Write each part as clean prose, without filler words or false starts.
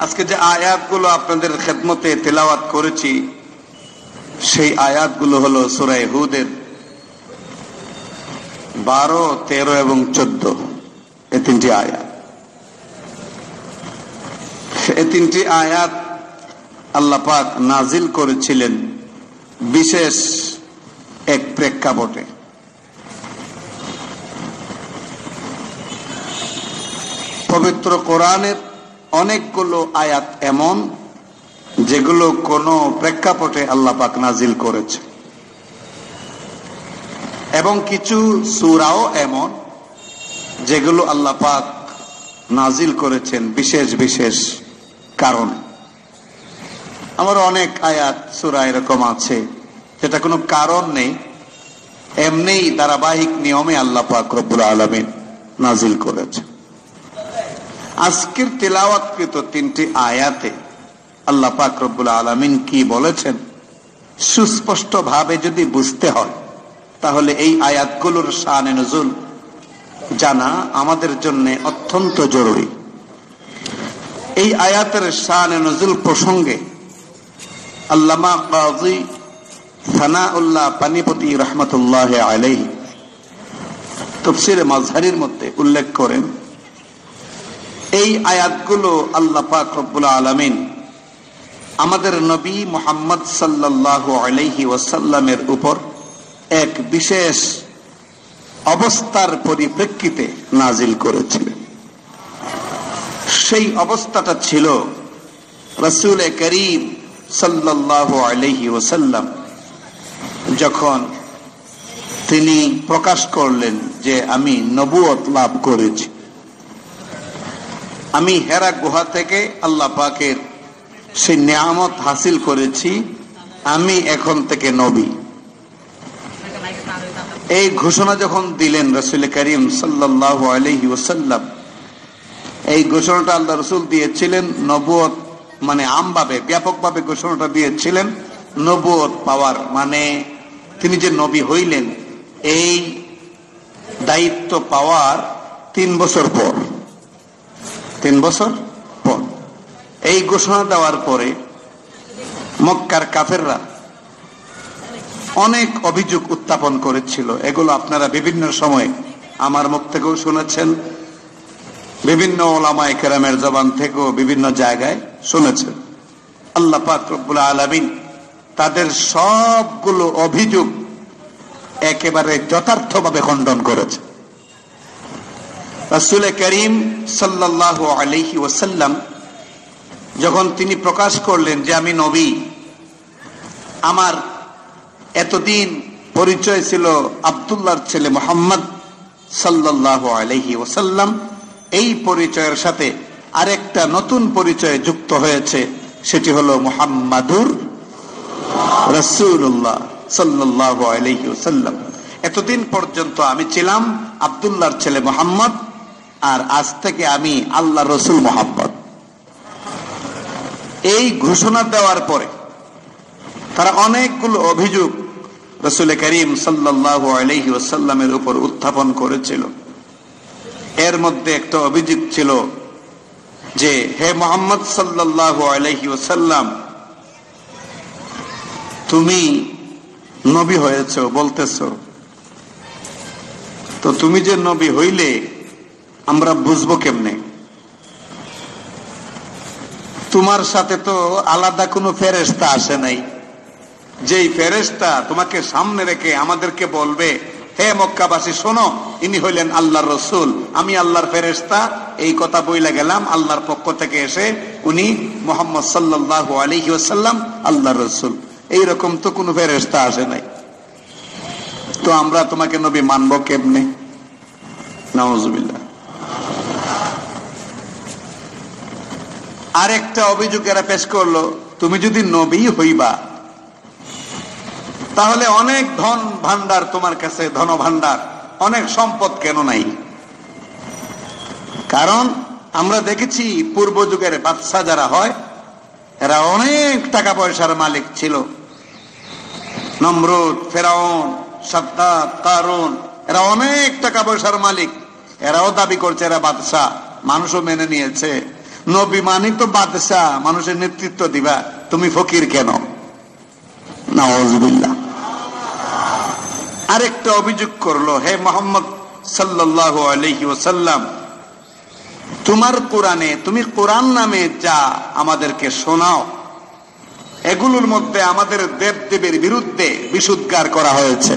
আজকে যে আয়াতগুলো আপনাদের খেদমতে তেলাওয়াত করেছি সেই আয়াতগুলো হলো সূরা হুদের 12, 13 এবং 14 এই তিনটি আয়াত। এই তিনটি আয়াত আল্লাহ পাক নাজিল করেছিলেন বিশেষ এক প্রেক্ষাপটে। পবিত্র কোরআনের অনেকগুলো আয়াত এমন যেগুলো কোন প্রেক্ষাপটে আল্লাহ পাক নাজিল করেছে, এবং কিছু সূরাও এমন যেগুলো আল্লাহ পাক নাজিল করেছেন বিশেষ বিশেষ কারণে। আমার অনেক আয়াত সূরা এরকম আছে যেটা কোনো কারণ নেই, এমনিই ধারাবাহিক নিয়মে আল্লাহ পাক রব্বুল আলামিন নাজিল করেছে। আজকের তেলাওয়াতকৃত তিনটি আয়াতে আল্লাহ পাক রব্বুল আলামিন কি বলেছেন সুস্পষ্ট ভাবে যদি বুঝতে হয়, তাহলে এই আয়াতগুলোর শানে নুজুল জানা আমাদের জন্য অত্যন্ত জরুরি। এই আয়াতের শানে নুজুল প্রসঙ্গে আল্লামা কাজী সানাউল্লাহ পানিপতি রহমতুল্লাহ আলাইহি তাফসীরে মাযহারির মধ্যে উল্লেখ করেন, এই আয়াতগুলো আল্লাহ পাক রব্বুল আলামিন আমাদের নবী মুহাম্মদ সাল্লাল্লাহু আলাইহি ওয়াসাল্লামের উপর এক বিশেষ অবস্থার পরিপ্রেক্ষিতে নাজিল করেছিলেন। সেই অবস্থাটা ছিল রাসূল করিম সাল্লাল্লাহু আলাইহি ওয়াসাল্লাম যখন তিনি প্রকাশ করলেন যে আমি নবুয়ত লাভ করেছি, আমি হেরা গুহা থেকে আল্লাহ পাকের সেই নিয়ামত হাসিল করেছি, আমি এখন থেকে নবী। এই ঘোষণা যখন দিলেন রাসূল করিম সাল্লাল্লাহু আলাইহি ওয়াসাল্লাম, এই ঘোষণাটা আল্লাহ রাসূল দিয়েছিলেন নবুয়ত মানে আমভাবে ব্যাপকভাবে ঘোষণাটা দিয়েছিলেন নবুয়ত পাওয়ার মানে তিনি যে নবী হইলেন এই দায়িত্ব পাওয়ার 3 বছর পর। 3 বছর পর এই ঘোষণা দেওয়ার পরে মক্কার কাফেররা অনেক অভিযোগ উত্থাপন করেছিল। এগুলো আপনারা বিভিন্ন সময় আমার মুখ থেকেও শুনেছেন, বিভিন্ন উলামায়ে কেরামের জবান থেকেও বিভিন্ন জায়গায় শুনেছেন। আল্লাহ পাক রব্বুল আলামিন তাদের সবগুলো অভিযোগ একেবারে যথার্থভাবে খণ্ডন করেছে। রাসূল করিম সাল্লাল্লাহু আলাইহি ওয়াসাল্লাম যখন তিনি প্রকাশ করলেন যে আমি নবী, আমার এতদিন পরিচয় ছিল আব্দুল্লাহর ছেলে মুহাম্মদ সাল্লাল্লাহু আলাইহি ওয়াসাল্লাম, এই পরিচয়ের সাথে আরেকটা নতুন পরিচয় যুক্ত হয়েছে, সেটি হলো মুহাম্মাদুর রাসূলুল্লাহ সাল্লাল্লাহু আলাইহি ওয়াসাল্লাম। এতদিন পর্যন্ত আমি ছিলাম আব্দুল্লাহর ছেলে মুহাম্মদ, আর আজ থেকে আমি আল্লাহর রাসূল মুহাম্মদ। এই ঘোষণা দেওয়ার পরে তারা অনেকগুলো অভিযোগ রাসূল করিম সাল্লাল্লাহু আলাইহি ওয়াসাল্লামের উপর উত্থাপন করেছিল। এর মধ্যে একটা অভিযোগ ছিল যে হে মুহাম্মদ সাল্লাল্লাহু আলাইহি ওয়াসাল্লাম, তুমি নবী হয়েছো বলতেছো, তো তুমি যে নবী হইলে আমরা বুঝবো কেমনে? তোমার সাথে তো আলাদা কোনো ফেরেশতা আসে নাই, যেই ফেরেশতা তোমাকে সামনে রেখে আমাদেরকে বলবে হে মক্কাবাসী শোনো, ইনি হইলেন আল্লাহর রাসূল, আমি আল্লাহর ফেরেশতা, এই কথা বইলা গেলাম আল্লাহর পক্ষ থেকে এসে উনি মুহাম্মদ সাল্লাল্লাহু আলাইহি ওয়াসাল্লাম আল্লাহর রাসূল, এইরকম তো কোনো ফেরেশতা আসে নাই, তো আমরা তোমাকে নবী মানবো কেমনে? নাউজুবিল্লাহ। আরেকটা অভিযোগ এরা পেশ করলো, তুমি যদি নবী হইবা তাহলে অনেক ধন ভান্ডার তোমার কাছে, ধন ভান্ডার, অনেক সম্পদ কেন নাই? কারণ আমরা দেখেছি পূর্ব যুগের বাদশা যারা হয় এরা অনেক টাকা পয়সার মালিক ছিল। নমরুদ, ফেরাউন, সাদ্দাত, কারুন, এরা অনেক টাকা পয়সার মালিক। এরাও দাবি করছে এরা বাদশা, মানুষও মেনে নিয়েছে। নবী মানে তো বাদশাহ, মানুষের নেতৃত্ব দিবা, তুমি ফকির কেন? নাউযুবিল্লাহ। আরেকটা অভিযোগ করলো, হে মুহাম্মদ সাল্লাল্লাহু আলাইহি ওয়াসাল্লাম, তোমার কোরআনে তুমি কোরআন নামে যা আমাদেরকে শোনাও, এগুলোর মধ্যে আমাদের দেবদেবীর বিরুদ্ধে বিষোদ্গার করা হয়েছে,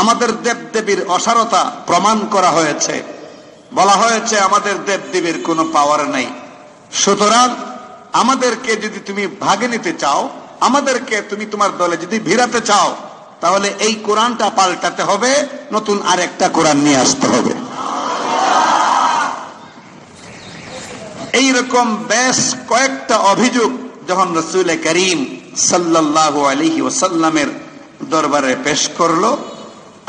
আমাদের দেবদেবীর অসারতা প্রমাণ করা হয়েছে, বলা হয়েছে আমাদের দেবদেবীর কোনো পাওয়ার নাই। সুতরাং আমাদেরকে যদি তুমি ভাগে নিতে চাও, আমাদেরকে তুমি তোমার দলে যদি ভিড়াতে চাও, তাহলে এই কোরআনটা পাল্টাতে হবে, নতুন আরেকটা কোরআন নিয়ে আসতে হবে। এইরকম বেশ কয়েকটা অভিযোগ যখন রাসূল করিম সাল্লাল্লাহু আলাইহি ওয়াসাল্লামের দরবারে পেশ করলো,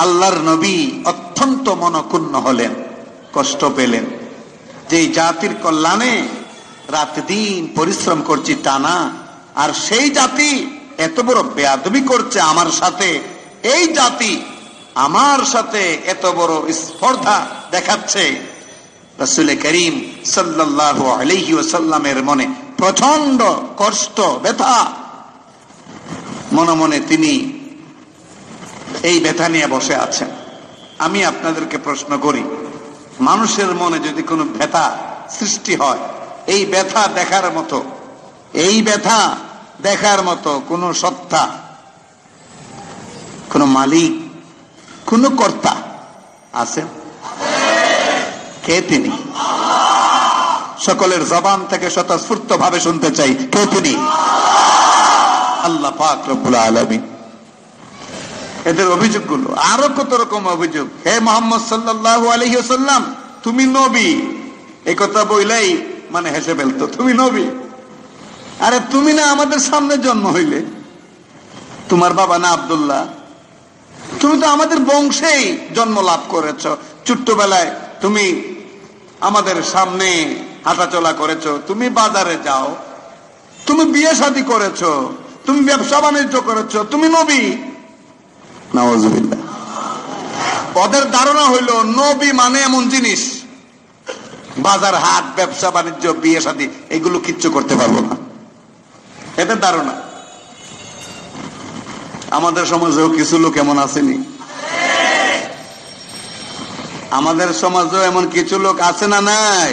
আল্লাহর নবী অত্যন্ত মনক্ষুণ্ণ হলেন, কষ্ট পেলেন। যে জাতির কল্যাণে রাত দিন পরিশ্রম করছি টানা, আর সেই জাতি এত বড় বেয়াদবি করছে আমার সাথে, এই জাতি আমার সাথে এত বড় স্পর্ধা দেখাচ্ছে। রাসূল করিম সাল্লাল্লাহু আলাইহি ওয়াসাল্লামের মনে প্রচন্ড কষ্ট, ব্যথা। মনে মনে তিনি এই ব্যথা নিয়ে বসে আছেন। আমি আপনাদেরকে প্রশ্ন করি, মানুষের মনে যদি কোনো ব্যথা সৃষ্টি হয়, এই ব্যথা দেখার মতো, এই ব্যথা দেখার মতো কোন সত্তা, কোন মালিক, কোন কর্তা আছেন? কে তিনি? সকলের জবান থেকে স্বতঃস্ফূর্ত ভাবে শুনতে চাই, কে তিনি? আল্লাহ পাক রব্বুল আলামিন। এদের অভিযোগগুলো আরো কত রকম অভিযোগ। হে মুহাম্মদ সাল্লাল্লাহু আলাইহি ওয়াসাল্লাম, তুমি নবী, এই কথা বইলেই মানে হেসে ফেলতো, তুমি নবী। আরে তুমি না আমাদের সামনে জন্ম হইলে, তোমার বাবা না আব্দুল্লাহ, তুমি তো আমাদের বংশেই জন্ম লাভ করেছ। ছোট্টবেলায় তুমি আমাদের সামনে হাঁটাচলা করেছো, তুমি বাজারে যাও, তুমি বিয়ে শাদী করেছো, তুমি ব্যবসা বাণিজ্য করেছো, তুমি নবী। নাউযুবিল্লাহ। ওদের ধারণা হইল নবী মানে এমন জিনিস, বাজার হাট ব্যবসা বাণিজ্য বিয়ে শাদী এগুলো কিচ্ছু করতে পারবো না, এদের ধারণা। আমাদের সমাজেও কিছু লোক এমন আসেনি? আমাদের সমাজেও এমন কিছু লোক আছে না নাই,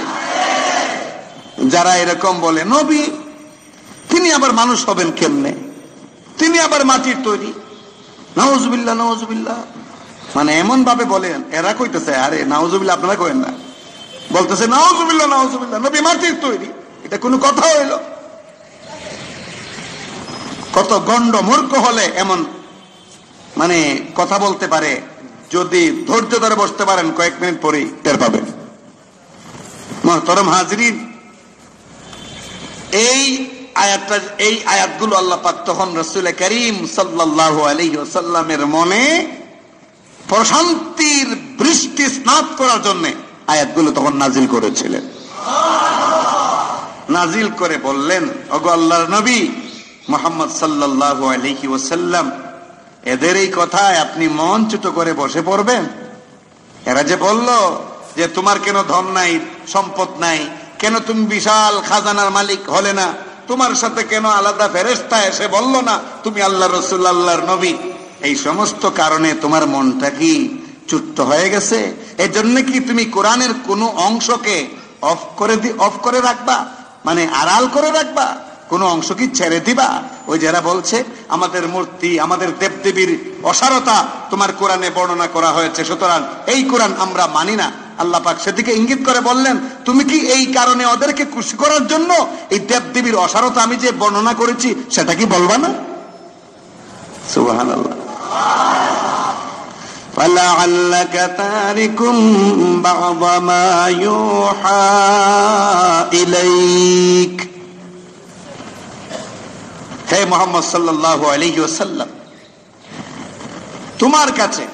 যারা এরকম বলে নবী তিনি আবার মানুষ হবেন কেমনে, তিনি আবার মাটির তৈরি। নাউযুবিল্লাহ, নাউযুবিল্লাহ। মানে এমন ভাবে বলেন, এরা কইতেছে আরে নাউযুবিল্লাহ, আপনারা কইেন না, বলতেছে নাউযুবিল্লাহ, নাউযুবিল্লাহ, নবী মাটির তৈরি। এটা কোনো কথা হইল? কত গন্ড মূর্খ হলে এমন মানে কথা বলতে পারে, যদি ধৈর্য ধরে বসতে পারেন কয়েক মিনিট পরেই টের পাবেন। মুহতারাম হাজরিন, এই আয়াতগুলো আল্লাহ পাক তখন রাসূল করিম সাল্লাল্লাহু আলাইহি ওয়াসাল্লামের মনে প্রশান্তির বৃষ্টি স্নাত করার জন্য আয়াতগুলো তখন নাজিল করেছিলেন। নাজিল করে বললেন, ওগো আল্লাহর নবী মুহাম্মদ সাল্লাল্লাহু আলাইহি ওয়াসাল্লাম, এদের এই কথায় আপনি মন ছোট করে বসে পড়বেন? এরা যে বলল যে তোমার কেন ধন নাই, সম্পদ নাই, কেন তুমি বিশাল খাজানার মালিক হলে না, তোমার সাথে কেন আলাদা ফেরেশতা এসে বলল না তুমি আল্লাহ রাসূল, আল্লাহর নবী, এই সমস্ত কারণে তোমার মনটা কি চুট্ট হয়ে গেছে? এজন্য কি তুমি কোরআনের কোনো অংশকে অফ করে রাখবা, মানে আড়াল করে রাখবা? কোনো অংশ কি ছেড়ে দিবা? ওই যারা বলছে আমাদের মূর্তি, আমাদের দেবদেবীর অসারতা তোমার কোরআনে বর্ণনা করা হয়েছে, সুতরাং এই কোরআন আমরা মানি না। আল্লাহ পাক সেদিকে ইঙ্গিত করে বললেন, তুমি কি এই কারণে ওদেরকে খুশি করার জন্য এই দেবদেবীর অসারতা আমি যে বর্ণনা করেছি সেটা কি বলবা না? সুবহানাল্লাহ। فَلَعَلَّكَ تَارِكٌ بَعْضَ مَا يُوحَى إِلَيْكَ। হে মুহাম্মদ সাল্লাল্লাহু আলাইহি ওয়াসাল্লাম, তোমার কাছে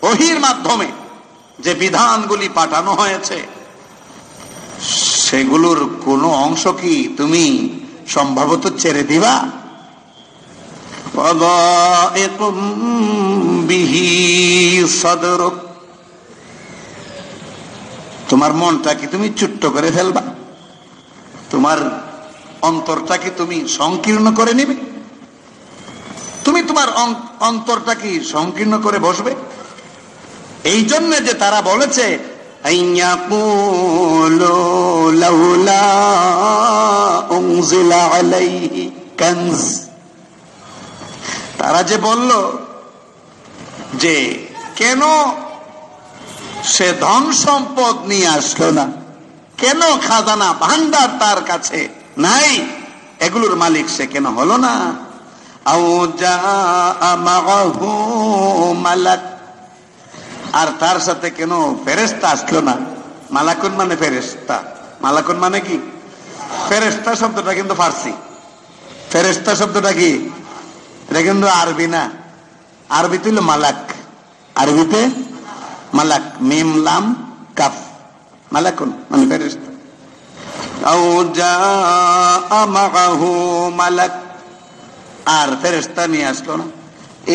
ওহীর মাধ্যমে যে বিধানগুলি পাঠানো হয়েছে সেগুলোর কোনো অংশ কি তুমি সম্ভবত ছেড়ে দিবা? ওয়াদাইকুম বিহি সাদরুক, তোমার মনটা কি তুমি চুট্ট করে ফেলবা? তোমার অন্তরটাকে তুমি সংকীর্ণ করে নিবে? তুমি তোমার অন্তরটাকে সংকীর্ণ করে বসবে? এই জন্য যে তারা বলেছে আইয়াকুলু লাউলা উনজিলা আলাইহি কানজ, তারা যে বলল যে কেন সে ধন সম্পদ নিয়ে আসলো না, কেন খাজানা ভান্ডার তার কাছে নাই, এগুলোর মালিক সে কেন হলো না? আও জাআ মাআহু মালাক, আর তার সাথে কেন ফেরেশতা আসলো না? মালাকুন মানে ফেরেশতা, মালাকুন মানে কি? ফেরেশতা শব্দটা কিন্তু ফার্সি। ফেরেশতা শব্দটা কি? এটা কিন্তু আরবি না, আরবিতে হলো মালাক, আরবিতে মালাক, মিম লাম কাফ, মালাকুন মানে ফেরেশতা। আও জাআ মাআহু মালাক, আর ফেরেশতা নিয়ে আসলো না।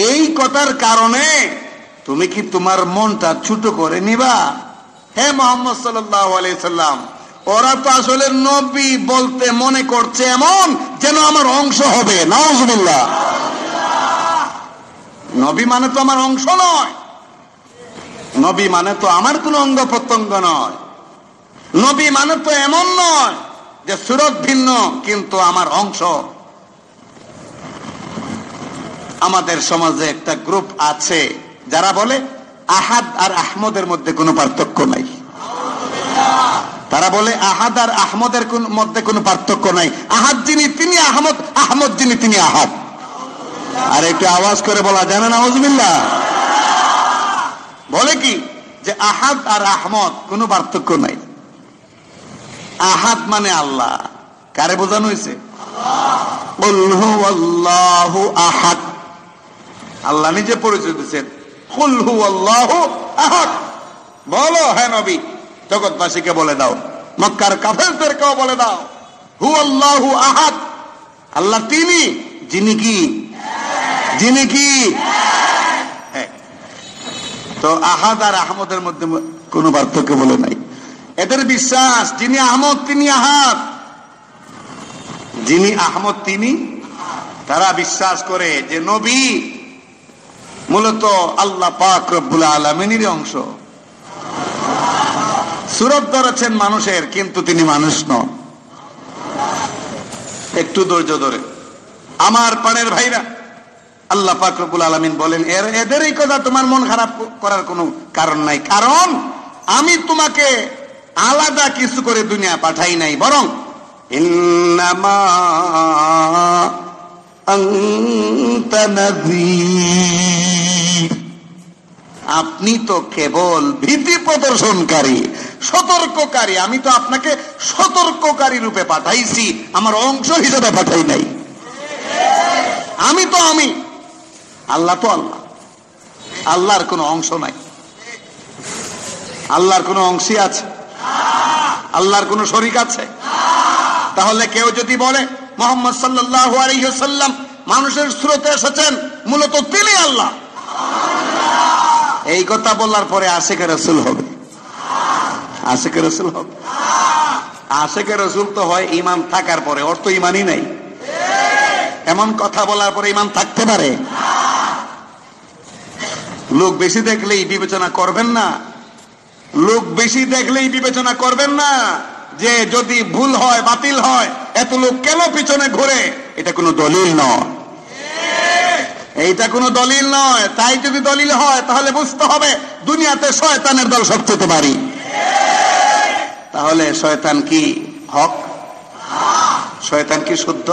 এই কথার কারণে তুমি কি তোমার মনটা ছোট করে নিবা? হে মুহাম্মদ সাল্লাল্লাহু আলাইহি সাল্লাম, ওরা তো আসলে নবী বলতে মনে করছে এমন যেন আমার অংশ হবে। নাউজুবিল্লাহ। নবী মানে তো আমার অংশ নয়, নবী মানে তো আমার কোন অঙ্গ প্রত্যঙ্গ নয়, নবী মানে তো এমন নয় যে সুরত ভিন্ন কিন্তু আমার অংশ। আমাদের সমাজে একটা গ্রুপ আছে যারা বলে আহাদ আর আহমদের মধ্যে কোনো পার্থক্য নাই। তারা বলে আহাদ আর আহমদের মধ্যে কোনো পার্থক্য নাই, আহাদ যিনি তিনি আহমদ, আহমদ যিনি তিনি আহাদ। আর একটু আওয়াজ করে বলা জানে না নাউজুবিল্লাহ। বলে কি যে আহাদ আর আহমদ কোনো পার্থক্য নাই। আহাদ মানে আল্লাহ, কারে বোঝানো হয়েছে? কুল হুয়াল্লাহু আহাদ, আল্লাহ নিজে পরিচয় দিচ্ছেন, কুল হুয়াল্লাহু আহাদ। বলো হে নবী, জগৎবাসীকে বলে দাও, মক্কার কাফেরদেরকেও বলে দাও, হুয়াল্লাহু আহাদ, আল্লাহ তিনি যিনি কি, যিনি কি। তো আহাদ আর আহমদের মধ্যে কোনো পার্থক্য বলে নাই। এদের বিশ্বাস যিনি আহমদ তিনি আহাদ, যিনি আহমদ তিনি। তারা বিশ্বাস করে যে নবী মূলত আল্লাহ পাক রব্বুল আলামিনের অংশ। সূরত ধরেছেন মানুষের, কিন্তু তিনি মানুষ নন। একটু ধৈর্য ধরে আমার প্রাণের ভাইরা, আল্লাহ পাক রব্বুল আলামিন বলেন এদের এই কথা তোমার মন খারাপ করার কোনো কারণ নাই, কারণ আমি তোমাকে আলাদা কিছু করে দুনিয়া পাঠাই নাই, বরং ইন্নামা আনতা নাযীর, আপনি তো কেবল ভীতি প্রদর্শনকারী, সতর্ককারী। আমি তো আপনাকে সতর্ককারী রূপে পাঠাইছি, আমার অংশ হিসেবে পাঠাই নাই। আমি তো আমি, আল্লাহ তো আল্লাহ, আল্লাহর কোনো অংশ নাই। আল্লাহর কোনো অংশী আছে? আল্লাহর কোনো শরীক আছে? তাহলে কেউ যদি বলে মুহাম্মদ সাল্লাল্লাহু আলাইহি ওয়াসাল্লাম মানুষের স্রোতে এসেছেন, মূলত তিনি আল্লাহ, এই কথা বলার পরে আশিকে রাসূল হবে? আশিকে রাসূল হবে? আশিকে রাসূল তো হয় ঈমান থাকার পরে, ওর তো ঈমানই নাই। এমন কথা বলার পরে ঈমান থাকতে পারে? লোক বেশি দেখলেই বিবেচনা করবেন না, লোক বেশি দেখলেই বিবেচনা করবেন না যে যদি ভুল হয়, বাতিল হয়, এত লোক কেন পিছনে ঘুরে। এটা কোনো দলিল নয়, এইটা কোনো দলিল নয়। তাই যদি দলিল হয় তাহলে বুঝতে হবে দুনিয়াতে শয়তানের দল সবচেয়ে ভারী। তাহলে শয়তান কি হক? শয়তান কি শুদ্ধ?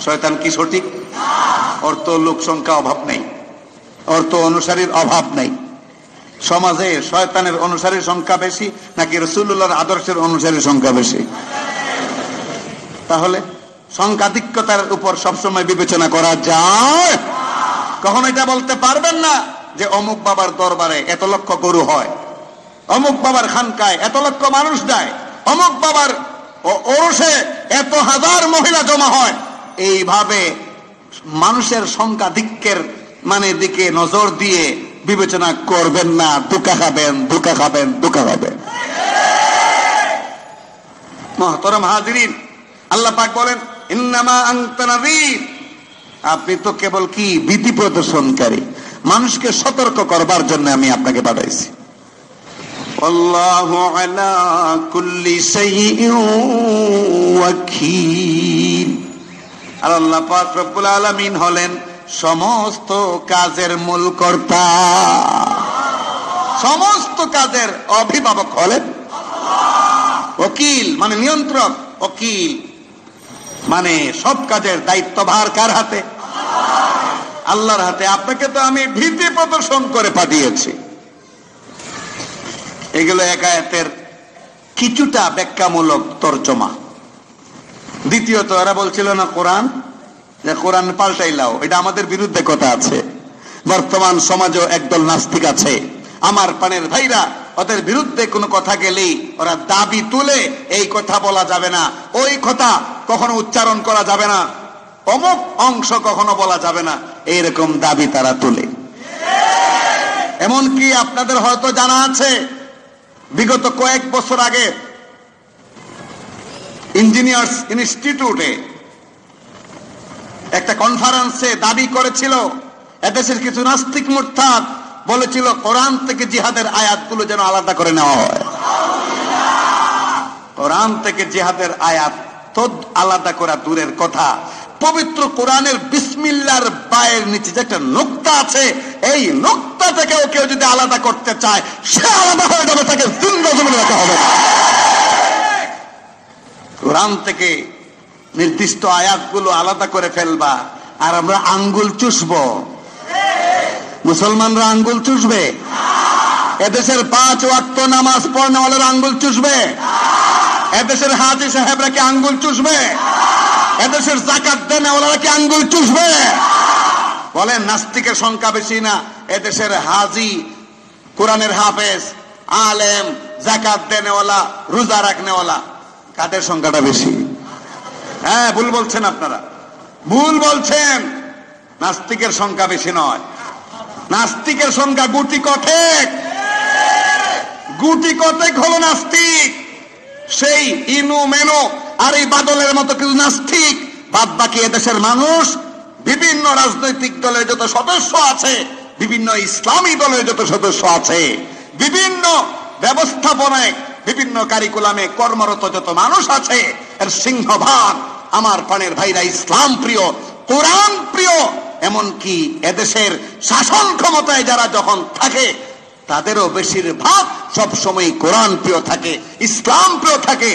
শয়তান কি সঠিক? ওর তো লোক সংখ্যা অভাব নেই, ওর তো অনুসারীর অভাব নেই। সমাজে শয়তানের অনুসারীর সংখ্যা বেশি নাকি রাসূলুল্লাহর আদর্শের অনুসারীর সংখ্যা বেশি? তাহলে সংখ্যাধিক্যতার উপর সবসময় বিবেচনা করা যায়। কখনো এটা বলতে পারবেন না যে অমুক বাবার দরবারে এত লক্ষ গরু হয়, অমুক বাবার খানকায় এত লক্ষ মানুষ যায়, অমুক বাবার ওরসে এত হাজার মহিলা জমা হয়। এইভাবে মানুষের সংখ্যাধিক্যের মানে দিকে নজর দিয়ে বিবেচনা করবেন না। ধোঁকা খাবেন, ধোঁকা খাবেন, ধোঁকা খাবেন। মুহতারাম হাজিরিন, আল্লাহ পাক বলেন ইন্নামা আনতা নাযীর, আপনি তো কেবল কি ভীতি প্রদর্শনকারী, মানুষকে সতর্ক করবার জন্য আমি আপনাকে পাঠাইছি। আল্লাহু আলা কুল্লি শাইইন ওয়াকিল, আর আল্লাহ পাক রব্বুল আলামিন হলেন সমস্ত কাজের মূল কর্তা, সমস্ত কাজের অভিভাবক হলেন ওকিল, মানে নিয়ন্ত্রক। ওকিল মানে সব কাজের দায়িত্বভার কার হাতে? আল্লাহর হাতে। আপনাকে তো আমি ভীতি প্রদর্শন করে পাঠিয়েছি। এগুলো এক আয়াতের কিছুটা ব্যাখ্যামূলক তর্জমা। দ্বিতীয়ত, এরা বলছিল না কোরআন, যে কোরআন পাল্টাইলাও, এটা আমাদের বিরুদ্ধে কথা আছে। বর্তমান সমাজেও একদল নাস্তিক আছে, আমার প্রাণের ভাইরা, ওদের বিরুদ্ধে কোনো কথা গেলেই ওরা দাবি তুলে, এই কথা বলা যাবে না, ওই কথা কখনো উচ্চারণ করা যাবে না, অমুক অংশ কখনো বলা যাবে না, এইরকম দাবি তারা তুলে। এমনকি আপনাদের হয়তো জানা আছে, বিগত কয়েক বছর আগে ইঞ্জিনিয়ার্স ইনস্টিটিউটে একটা কনফারেন্সে দাবি করেছিল, এদেশের কিছু নাস্তিক মুরতাদ বলেছিল কোরআন থেকে জিহাদের আয়াতগুলো যেন আলাদা করে নেওয়া হয়। কোরআন থেকে জিহাদের আয়াত তো আলাদা করা দূরের কথা, পবিত্র কোরআনের বিসমিল্লাহর বায়ের নিচে যে একটা নুকতা আছে, এই নুকতা থেকেও কেউ যদি আলাদা করতে চায়, সে আলাদা হয়ে যাবে, তাকে জিন্দা জমিনে রাখা হবে। কোরআন থেকে নির্দিষ্ট আয়াতগুলো আলাদা করে ফেলবা, আর আমরা আঙ্গুল চুষবো। মুসলমানরা আঙ্গুল চুষবে? এদেশের 5 ওয়াক্ত নামাজ পড়নেওয়ালার আঙ্গুল চুষবে? এদেশের হাজী সাহেবরা কি আঙ্গুল চুষবে? এদেশের যাকাত দেনেওয়ালারা কি আঙ্গুল চুষবে? বলেন, নাস্তিকের সংখ্যা বেশি না এদেশের হাজী, কোরআনের হাফেজ, আলেম, যাকাত দেনেওয়ালা, রোজা রাখনেওয়ালা, কাদের সংখ্যাটা বেশি? হ্যাঁ, ভুল বলছেন আপনারা, ভুল বলছেন। নাস্তিকের সংখ্যা বেশি নয়, নাস্তিকের সংখ্যা গুটি কতেক। গুটি কতেক হলো নাস্তিক, সেই ইনু মেনু আর এই বাদলের মতো কিছু নাস্তিক। বাদ বাকি এদেশের মানুষ, বিভিন্ন রাজনৈতিক দলের যত সদস্য আছে, বিভিন্ন ইসলামী দলের যত সদস্য আছে, বিভিন্ন ব্যবস্থাপনায়, বিভিন্ন কারিকুলামে কর্মরত যত মানুষ আছে, এর সিংহভাগ আমার প্রাণের ভাইরা ইসলাম প্রিয়, কোরআন প্রিয়। এমনকি এদেশের শাসন ক্ষমতায় যারা যখন থাকে, তাদেরও বেশিরভাগ সবসময় কোরআন প্রিয় থাকে, ইসলাম প্রিয় থাকে।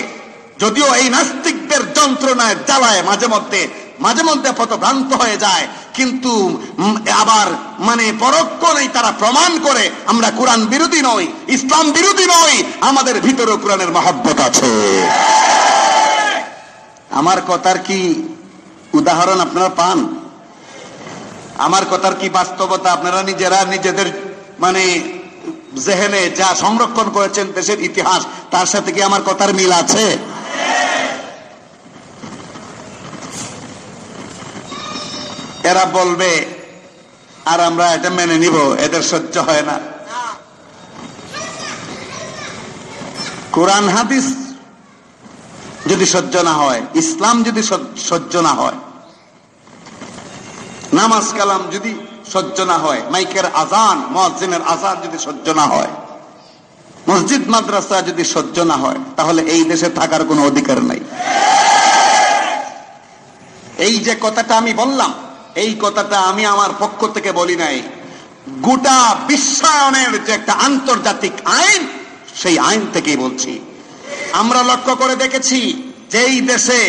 যদিও এই নাস্তিকদের যন্ত্রণায় জ্বালায় মাঝে মধ্যে পথভ্রান্ত হয়ে যায়, কিন্তু আবার মানে পরক্ষণেই তারা প্রমাণ করে আমরা কোরআন বিরোধী নই, ইসলাম বিরোধী নই, আমাদের ভিতরেও কোরআনের মহব্বত আছে। আমার কথার কি উদাহরণ আপনারা পান? আমার কথার কি বাস্তবতা আপনারা নিজেরা নিজেদের মানে জেহেনে যা সংরক্ষণ করেছেন দেশের ইতিহাস, তার সাথে কি আমার কথার মিল আছে? এরা বলবে আর আমরা এটা মেনে নিব, এদের সহ্য হয় না। কোরআন হাদিস যদি সহ্য না হয়, ইসলাম যদি সহ্য না হয়, নামাজ কালাম যদি সহ্য না হয়, মাইকের আজান, মুয়াজ্জিনের আজান যদি সহ্য না হয়, মসজিদ মাদ্রাসা যদি সহ্য না হয়, তাহলে এই দেশে থাকার কোনো অধিকার নাই। এই যে কথাটা আমি বললাম, এই কথাটা আমি আমার পক্ষ থেকে বলি নাই, গোটা বিশ্বায়নের যে একটা আন্তর্জাতিক আইন, সেই আইন থেকেই বলছি। আমরা লক্ষ্য করে দেখেছি, যেই দেশে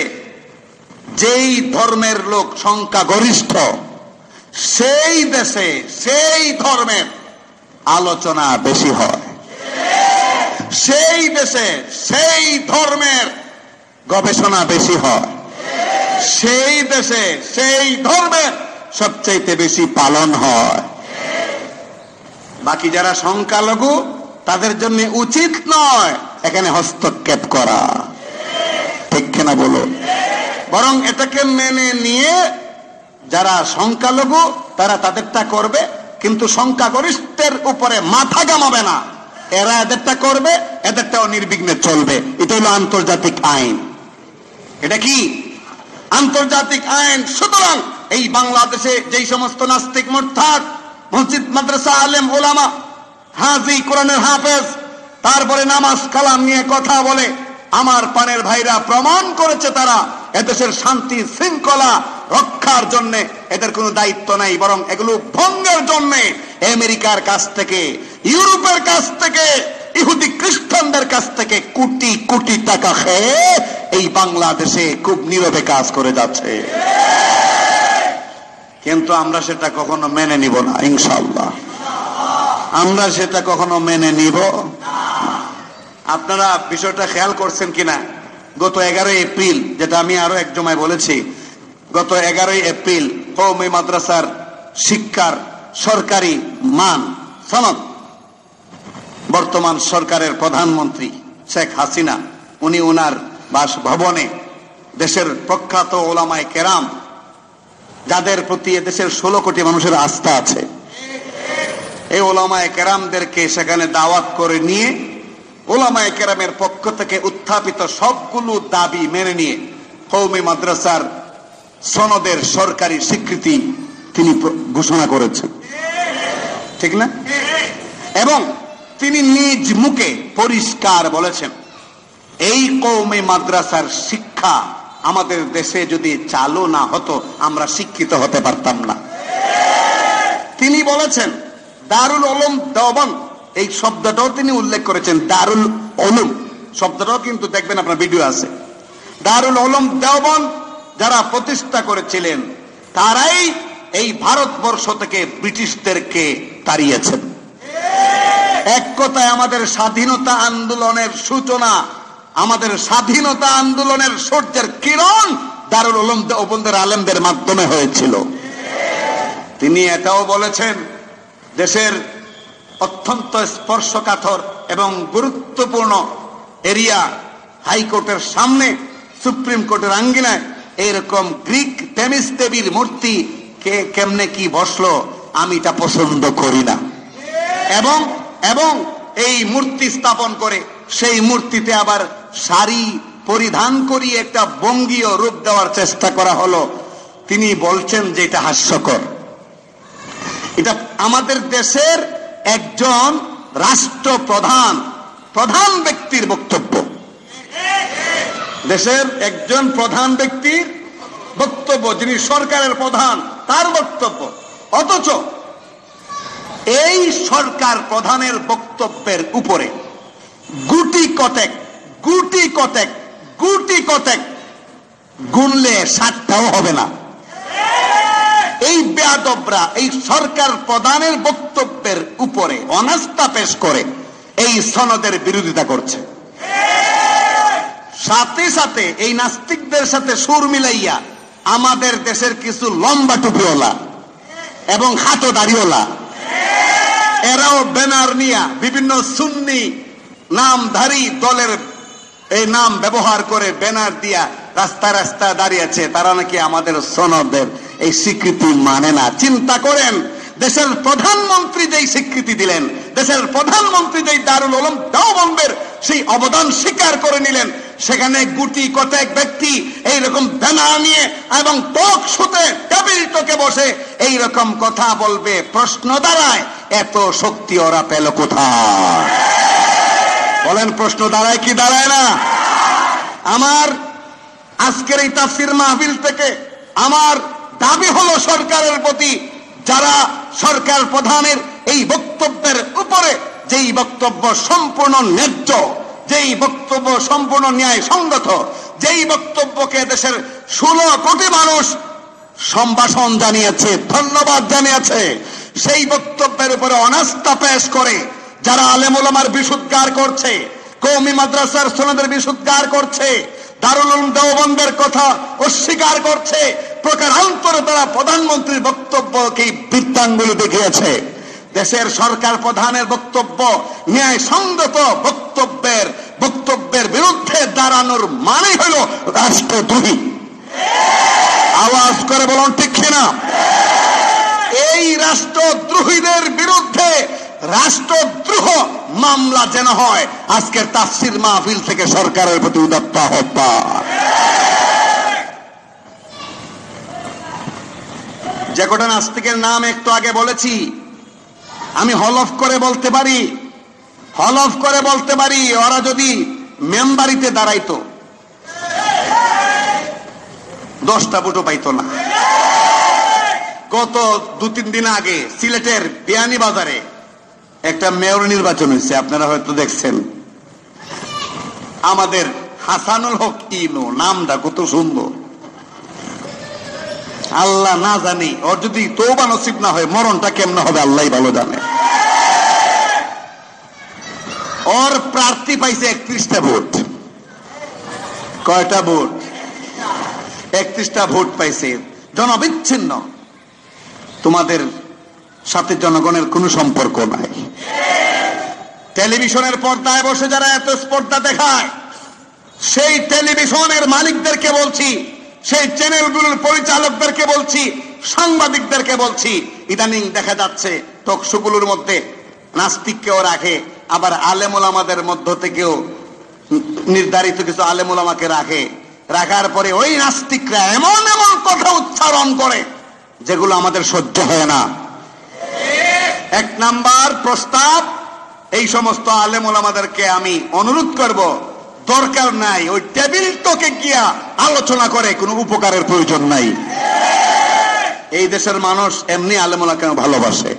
যেই ধর্মের লোক সংখ্যা গরিষ্ঠ, সেই দেশে সেই ধর্মের আলোচনা বেশি হয়, সেই দেশে সেই ধর্মের গবেষণা বেশি হয়, সেই দেশে সেই ধর্মের সবচাইতে বেশি পালন হয়। বাকি যারা সংখ্যালঘু, তাদের জন্য উচিত নয় এখানে হস্তক্ষেপ করা, ঠিক কিনা বলো? বরং এটাকে মেনে নিয়ে যারা সংখ্যালঘু তারা তাদেরটা করবে, কিন্তু সংখ্যাগরিষ্ঠের উপরে মাথা ঘামাবে না, এরা এদেরটা করবে, এদেরটাও নির্বিঘ্নে চলবে। এটা হলো আন্তর্জাতিক আইন। এটা কি আন্তর্জাতিক আইন। সুতরাং এই বাংলাদেশে যেই সমস্ত নাস্তিক মুরতাদ, মসজিদ মাদ্রাসা আলেম ওলামা, হাজি, কোরআনের হাফেজ, তারপরে নামাজ কালাম নিয়ে কথা বলে, আমার পানের ভাইরা প্রমাণ করেছে তারা এদেশের শান্তি শৃঙ্খলা রক্ষার জন্য এদের কোনো দায়িত্ব নাই, বরং এগুলো ভঙ্গের জন্য আমেরিকার কাছ থেকে, ইউরোপের কাছ থেকে, ইহুদি খ্রিস্টানদের কাছ থেকে কোটি কোটি টাকা খেয়ে এই বাংলাদেশে খুব নীরবে কাজ করে যাচ্ছে। কিন্তু আমরা সেটা কখনো মেনে নিব না, ইনশাআল্লাহ আমরা সেটা কখনো মেনে নিব। আপনারা বিষয়টা খেয়াল করছেন কিনা, গত 11 এপ্রিল, যেটা আমি আরো এক জমায় বলেছি, গত 11 এপ্রিল কওমি মাদ্রাসার শিক্ষার সরকারি মান সনদ, বর্তমান সরকারের প্রধানমন্ত্রী শেখ হাসিনা, উনি ওনার বাসভবনে দেশের প্রখ্যাত ওলামায়ে কেরাম, যাদের প্রতি দেশের 16 কোটি মানুষের আস্থা আছে, এই ওলামায়ে কেরামদেরকে সেখানে দাওয়াত করে নিয়ে ওলামায়ে কেরামের পক্ষ থেকে উত্থাপিত সবগুলো দাবি মেনে নিয়ে কওমি মাদ্রাসার সনদের সরকারি স্বীকৃতি তিনি ঘোষণা করেছেন, ঠিক না? এবং তিনি নিজ মুখে পরিষ্কার বলেছেন, এই কওমি মাদ্রাসার শিক্ষা আমাদের দেশে যদি চালু না হতো আমরা শিক্ষিত হতে পারতাম না। তিনি বলেছেন দারুল উলুম দেওবন্দ, এই শব্দটাও তিনি উল্লেখ করেছেন, দারুল উলুম শব্দটাও কিন্তু দেখবেন আপনার ভিডিও আছে। দারুল উলুম দেওবন্দ যারা প্রতিষ্ঠা করেছিলেন তারাই এই ভারতবর্ষ থেকে ব্রিটিশদেরকে তাড়িয়েছেন। এক কথায় আমাদের স্বাধীনতা আন্দোলনের সূচনা, আমাদের স্বাধীনতা আন্দোলনের সূর্যের কিরণ দারুল উলুম দেওবন্দের আলেমদের মাধ্যমে হয়েছিল। তিনি এটাও বলেছেন দেশের অত্যন্ত স্পর্শকাতর এবং গুরুত্বপূর্ণ এরিয়া, হাইকোর্টের সামনে, সুপ্রিম কোর্টের আঙ্গিনায় এরকম গ্রিক থেমিস দেবীর মূর্তি কে কেমনে কি বসলো, আমি তা পছন্দ করি না। এবং এই মূর্তি স্থাপন করে সেই মূর্তিতে আবার শাড়ি পরিধান করিয়ে একটা বঙ্গীয় রূপ দেওয়ার চেষ্টা করা হলো। তিনি বলছেন যে এটা হাস্যকর। এটা আমাদের দেশের একজন প্রধান ব্যক্তির বক্তব্য, দেশের একজন প্রধান ব্যক্তির বক্তব্য, যিনি সরকারের প্রধান, তার বক্তব্য। অথচ এই সরকার প্রধানের বক্তব্যের উপরে গুটি কতেক গুনলে 7টাও হবে না। এই বেয়াদবরা এই সরকার প্রধানের বক্তব্যের উপরে অনাস্থা পেশ করে এই সনদের বিরোধিতা করছে। সাথে সাথে এই নাস্তিকদের সাথে সুর মিলাইয়া আমাদের দেশের কিছু লম্বা টুপিওয়ালা এবং হাতো দাড়িওয়ালা, এরাও ব্যানার নিয়া বিভিন্ন সুন্নি নামধারী দলের এই নাম ব্যবহার করে ব্যানার দিয়া রাস্তায় রাস্তায় দাঁড়িয়েছে, তারা নাকি আমাদের সনদের এই স্বীকৃতি মানে না। চিন্তা করেন, দেশের প্রধানমন্ত্রী যেই স্বীকৃতি দিলেন, দেশের প্রধানমন্ত্রী যেই দারুল উলুম দেওবন্দের সেই অবদান স্বীকার করে নিলেন, সেখানে গুটি কতেক ব্যক্তি এইরকম ব্যানার নিয়ে এবং টক শোতে টেবিল টকে বসে এইরকম কথা বলবে। প্রশ্ন দাঁড়ায়, এত শক্তি ওরা পেল কোথায়? বলেন, প্রশ্ন দাঁড়ায় কি দাঁড়ায় না? আমার আজকের এই তাফসীর মাহফিল থেকে আমার দাবি হলো সরকারের প্রতি, যারা সরকার প্রধানের এই বক্তব্যের উপরে, যেই বক্তব্য সম্পূর্ণ ন্যায্য, যেই বক্তব্য সম্পূর্ণ ন্যায়সঙ্গত, যেই বক্তব্যকে দেশের 16 কোটি মানুষ সম্ভাষণ জানিয়েছে, ধন্যবাদ জানিয়েছে, সেই বক্তব্যের উপরে অনাস্থা পেশ করে যারা আলেম ওলামার বিশুদ্ধার করছে, কওমি মাদ্রাসার সনদের বিশুদ্ধার করছে, দারুল উলুম দেওবন্দের কথা অস্বীকার করছে, প্রকারান্তরে তারা প্রধানমন্ত্রীর বক্তব্যকে বৃত্তাঙ্গুলি দেখিয়েছে। দেশের সরকার প্রধানের বক্তব্য ন্যায়সঙ্গত বক্তব্যের বিরুদ্ধে দাঁড়ানোর মানে হলো রাষ্ট্রদ্রোহী। আওয়াজ করে বলুন ঠিক কিনা? এই রাষ্ট্রদ্রোহীদের বিরুদ্ধে রাষ্ট্রদ্রোহ মামলা যেন হয়, আজকের তাফসীর মাহফিল থেকে সরকারের প্রতি উদাত্ত আহ্বান। যে কটা নাস্তিকের নাম একটু আগে বলেছি, আমি হলফ করে বলতে পারি ওরা যদি মেম্বারিতে দাঁড়াইতো 10টা ভোটও পাইতো না। গত 2-3 দিন আগে সিলেটের বিয়ানীবাজারে একটা মেয়র নির্বাচন হয়েছে, আপনারা হয়তো দেখছেন। আমাদের হাসানুল হক ইনু, নামটা কত সুন্দর। আল্লাহ না জানি ওর যদি তওবা নসিব না হয় মরণটা কেমন হবে আল্লাহই ভালো জানে। ওর প্রার্থী পাইছে 31টা ভোট। কয়টা ভোট? 31টা ভোট পাইছে। জনবিচ্ছিন্ন। তোমাদের সাথে জনগণের কোনো সম্পর্ক নাই। টেলিভিশনের পর্দায় বসে যারা এত স্পর্ধা দেখায়, সেই টেলিভিশনের মালিকদেরকে বলছি, সেই চ্যানেলগুলোর পরিচালকদেরকে বলছি, সাংবাদিকদেরকে বলছি, ইদানিং দেখা যাচ্ছে টকশোগুলোর মধ্যে নাস্তিককেও রাখে, আবার আলেম ওলামাদের মধ্য থেকেও নির্ধারিত কিছু আলেম ওলামাকে রাখার পরে ওই নাস্তিকরা এমন এমন কথা উচ্চারণ করে যেগুলো আমাদের সহ্য হয় না। 1 নাম্বার প্রস্তাব, এই সমস্ত আলেম ওলামাদেরকে আমি অনুরোধ করব, দরকার নাই ওই টেবিল টকে গিয়া আলোচনা করে কোনো উপকারের প্রয়োজন নাই। এই দেশের মানুষ এমনি আলেম ওলামাকে ভালোবাসে।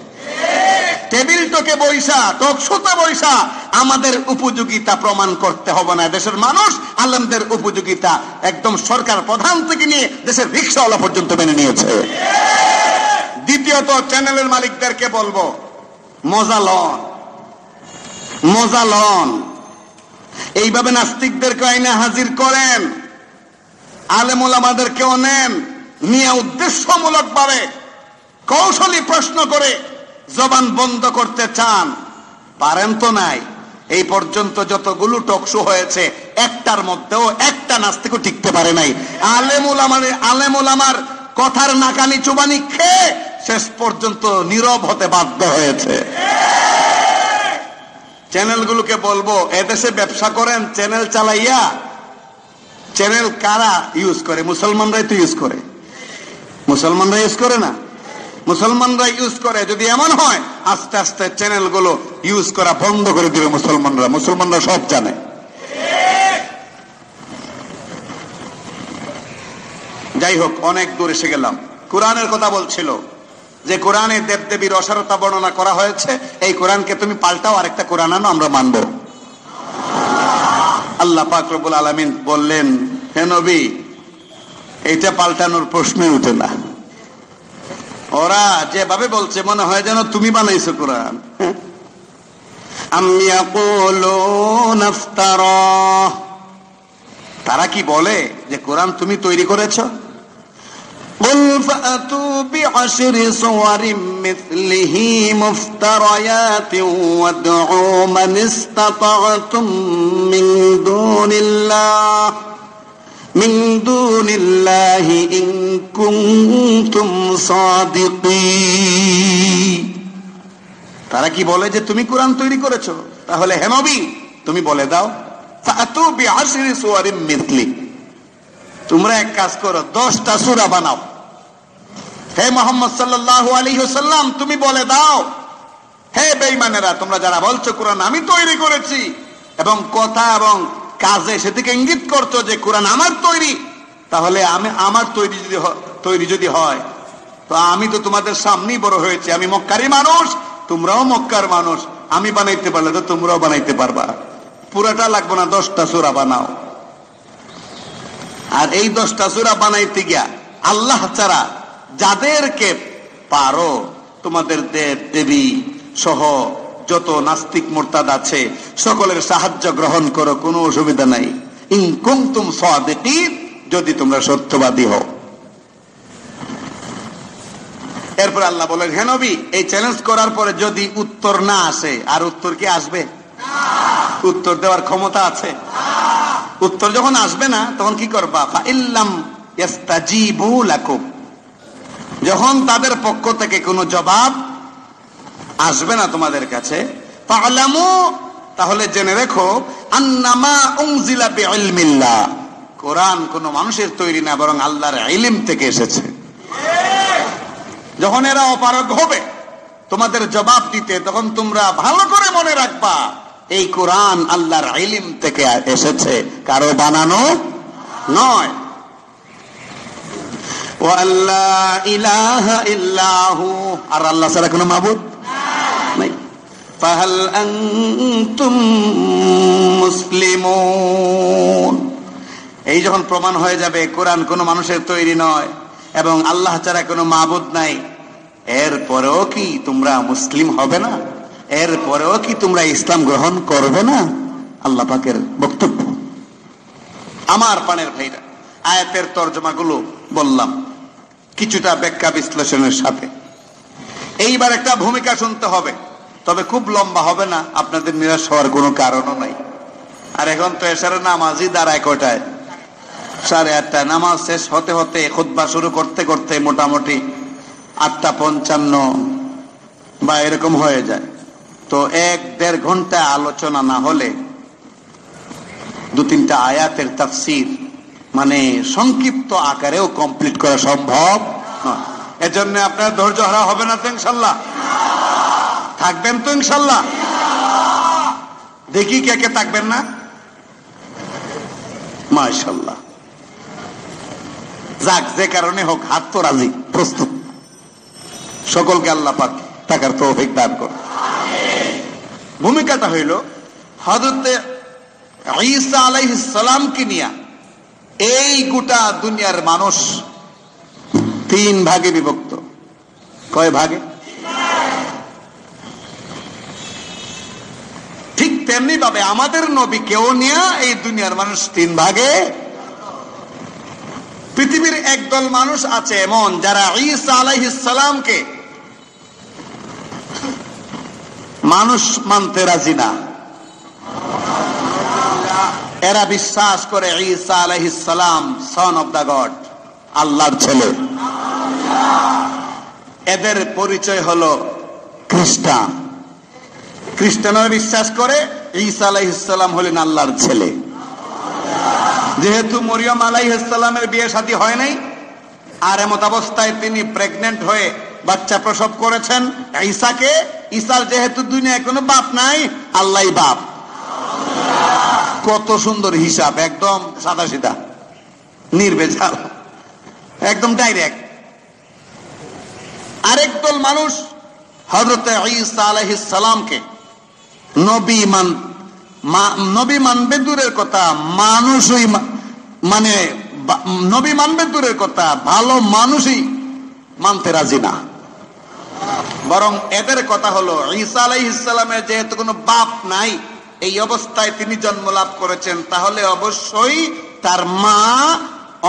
টেবিল টকে বৈশা, টকশোতে বৈশা আমাদের উপযোগিতা প্রমাণ করতে হবে না। দেশের মানুষ আলেমদের উপযোগিতা একদম সরকার প্রধান থেকে নিয়ে দেশের রিকশাওয়ালা পর্যন্ত মেনে নিয়েছে। দ্বিতীয়ত, চ্যানেলের মালিকদেরকে বলবো, মজা লন। এইভাবে নাস্তিকদেরকে আইনে হাজির করেন, আলেম ওলামাদেরকেও নেন, নিয়ে উদ্দেশ্যমূলক ভাবে কৌশলী প্রশ্ন করে জবান বন্ধ করতে চান, পারেন তো নাই। এই পর্যন্ত যতগুলো টকশো হয়েছে একটার মধ্যেও একটা নাস্তিকও টিকতে পারে নাই। আলেম ওলামার কথার নাকানি চুবানি খেয়ে শেষ পর্যন্ত নীরব হতে বাধ্য হয়েছে। চ্যানেলগুলোকে বলবো, এদেশে ব্যবসা করেন চ্যানেল চালাইয়া। চ্যানেল কারা ইউজ করে? মুসলমানরাই তো ইউজ করে। মুসলমানরা ইউজ করে না? মুসলমানরা ইউজ করে। যদি এমন হয় আস্তে আস্তে চ্যানেলগুলো ইউজ করা বন্ধ করে দিবে মুসলমানরা সব জানে। যাই হোক, অনেক দূর এসে গেলাম। কোরআনের কথা বলছিল যে কোরআনে দেবদেবীর অসারতা বর্ণনা করা হয়েছে, এই কোরআনকে তুমি পাল্টাও, আরেকটা কোরআন আনো, আমরা মানব। আল্লাহ পাক রব্বুল আলামিন বললেন, হে নবী, এইটা পাল্টানোর প্রশ্নই উঠে না। ওরা যেভাবে বলছে মনে হয় যেন তুমি বানাইছো কোরআন। তারা কি বলে যে কোরআন তুমি তৈরি করেছো? قل فأتوا بعشر صور مثله مفتريات وادعوا من استطعتم من دون الله إن كنتم صادقين। তারা কি বলে যে তুমি কোরআন তৈরি করেছো? তাহলে হে নবী তুমি বলে দাও, ফাতু বিআশরি সুওয়ারিম মিথলি, তোমরা এক কাজ করো, 10টা সূরা বানাও। হে মুহাম্মদ সাল্লাল্লাহু আলাইহি ওয়াসাল্লাম তুমি বলে দাও, হে বেঈমানেরা, তোমরা যারা বলছো কোরআন আমি তৈরি করেছি এবং কথা এবং কাজে সেদিকে ইঙ্গিত করছো যে কোরআন আমার তৈরি, তাহলে আমার তৈরি যদি হয় তো আমি তো তোমাদের সামনেই বড় হয়েছি। আমি মক্কারই মানুষ, তোমরাও মক্কার মানুষ। আমি বানাইতে পারলে তো তোমরাও বানাইতে পারবা। পুরাটা লাগবে না, 10টা সূরা বানাও। আর এই 10টা সূরা বানাইতে গিয়া আল্লাহ ছাড়া যাদেরকে পারো, তোমাদের দেব দেবী সহ যত নাস্তিক মুরতাদ আছে সকলের সাহায্য গ্রহণ করো, কোনো অসুবিধা নাই। ইন কুনতুম সাদিকিন, যদি তোমরা সত্যবাদী হও। এরপর আল্লাহ বলেন, হে নবী, এই চ্যালেঞ্জ করার পরে যদি উত্তর না আসে, আর উত্তর কি আসবে? উত্তর দেওয়ার ক্ষমতা আছে? উত্তর যখন আসবে না তখন কি করবা? ফাইল্লাম ইয়াস্তাজিবু লাকুম, যখন তাদের পক্ষ থেকে কোনো জবাব আসবে না তোমাদের কাছে। ফা'লামু, তাহলে জেনে রেখো, আন্নামা উনজিলা বিইলমিল্লাহ, কোরআন কোন মানুষের তৈরি না, বরং আল্লাহর ইলম থেকে এসেছে। যখন এরা অপারগ হবে তোমাদের জবাব দিতে, তখন তোমরা ভালো করে মনে রাখবা এই কোরআন আল্লাহর ইলম থেকে এসেছে, কারো বানানো নয়। ওয়া আল্লা ইলাহা ইল্লাহু, আর আল্লাহ ছাড়া কোনো মাবুদ নাই। ফাহাল আনতুম মুসলিমুন, এই যখন প্রমাণ হয়ে যাবে কোরআন কোনো মানুষের তৈরি নয় এবং আল্লাহ ছাড়া কোনো মাবুদ নাই, এরপরেও কি তোমরা মুসলিম হবে না? এরপরেও কি তোমরা ইসলাম গ্রহণ করবে না? আল্লাহ পাকের বক্তব্য। আমার প্রাণের ভাইরা, আয়াতের তর্জমাগুলো বললাম কিছুটা ব্যাখ্যা বিশ্লেষণের সাথে। এইবার একটা ভূমিকা শুনতে হবে, তবে খুব লম্বা হবে না, আপনাদের নিরাশ হওয়ার কোনো কারণও নাই। আর এখন তো এশারের নামাজই দাঁড়ায় কয়টায়? 8:30। নামাজ শেষ হতে হতে খুতবা শুরু করতে করতে মোটামুটি 8:55 বা এরকম হয়ে যায়। তো 1-1.5 ঘন্টা আলোচনা না হলে 2-3টা আয়াতের তাফসীর মানে সংক্ষিপ্ত আকারেও কমপ্লিট করা সম্ভব নয়। এজন্য আপনার ধৈর্য হারা হবে না তো ইনশাল্লাহ? থাকবেন তো ইনশাল্লাহ? দেখি কে কে থাকবেন না। মাশাআল্লাহ, যাক, যে কারণে হোক হাত তো রাজি, প্রস্তুত। সকলকে আল্লাহ পাক থাকার তৌফিক দান করুন। ভূমিকাটা হইল হযরত ঈসা আলাইহিস সালামকে নিয়ে এই গোটা দুনিয়ার মানুষ 3 ভাগে বিভক্ত। কয় ভাগে? ঠিক তেমনি ভাবে আমাদের নবীকেও নিয়ে এই দুনিয়ার মানুষ 3 ভাগে। পৃথিবীর একদল মানুষ আছে এমন যারা ঈসা আলাইহিস সালামকে মানুষ মানতে রাজি না। এরা বিশ্বাস করে ঈসা আলাইহিস সালাম সন অফ দা গড, আল্লাহর ছেলে। এদের পরিচয় হলো খ্রিস্টান। খ্রিস্টানরা বিশ্বাস করে ঈসা আলাইহিস সালাম হলেন আল্লাহর ছেলে। যেহেতু মরিয়ম আলাইহিস সালামের বিয়ে শাদী হয় নাই, আর এমত অবস্থায় তিনি প্রেগনেন্ট হয়ে বাচ্চা প্রসব করেছেন ঈসাকে। ঈসার যেহেতু দুনিয়ায় কোনো বাপ নাই, আল্লাহই বাপ। কত সুন্দর হিসাব, একদম সাদা সিধা, নির্ভেজাল, একদম ডাইরেক্ট। আরেক দল মানুষ হযরত ঈসা আলাইহিস সালামকে নবী মানবে দূরের কথা, মানুষই মানে নবী মানবে দূরের কথা, ভালো মানুষই মানতে রাজি না। বরং এদের কথা হলো ঈসা আলাইহিস সালামের যেহেতু কোনো বাপ নাই, এই অবস্থায় তিনি জন্ম লাভ করেছেন, তাহলে অবশ্যই তার মা